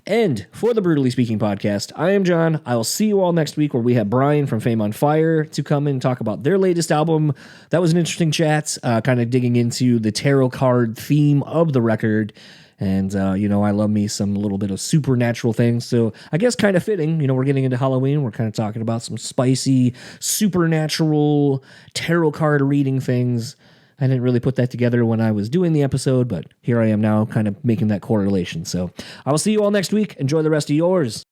And for the Brutally Speaking podcast, I am John. I will see you all next week where we have Brian from Fame on Fire to come and talk about their latest album. That was an interesting chat, kind of digging into the tarot card theme of the record. And, I love me some little bit of supernatural things. So I guess kind of fitting, we're getting into Halloween. We're kind of talking about some spicy, supernatural tarot card reading things. I didn't really put that together when I was doing the episode, but here I am now kind of making that correlation. So I will see you all next week. Enjoy the rest of yours.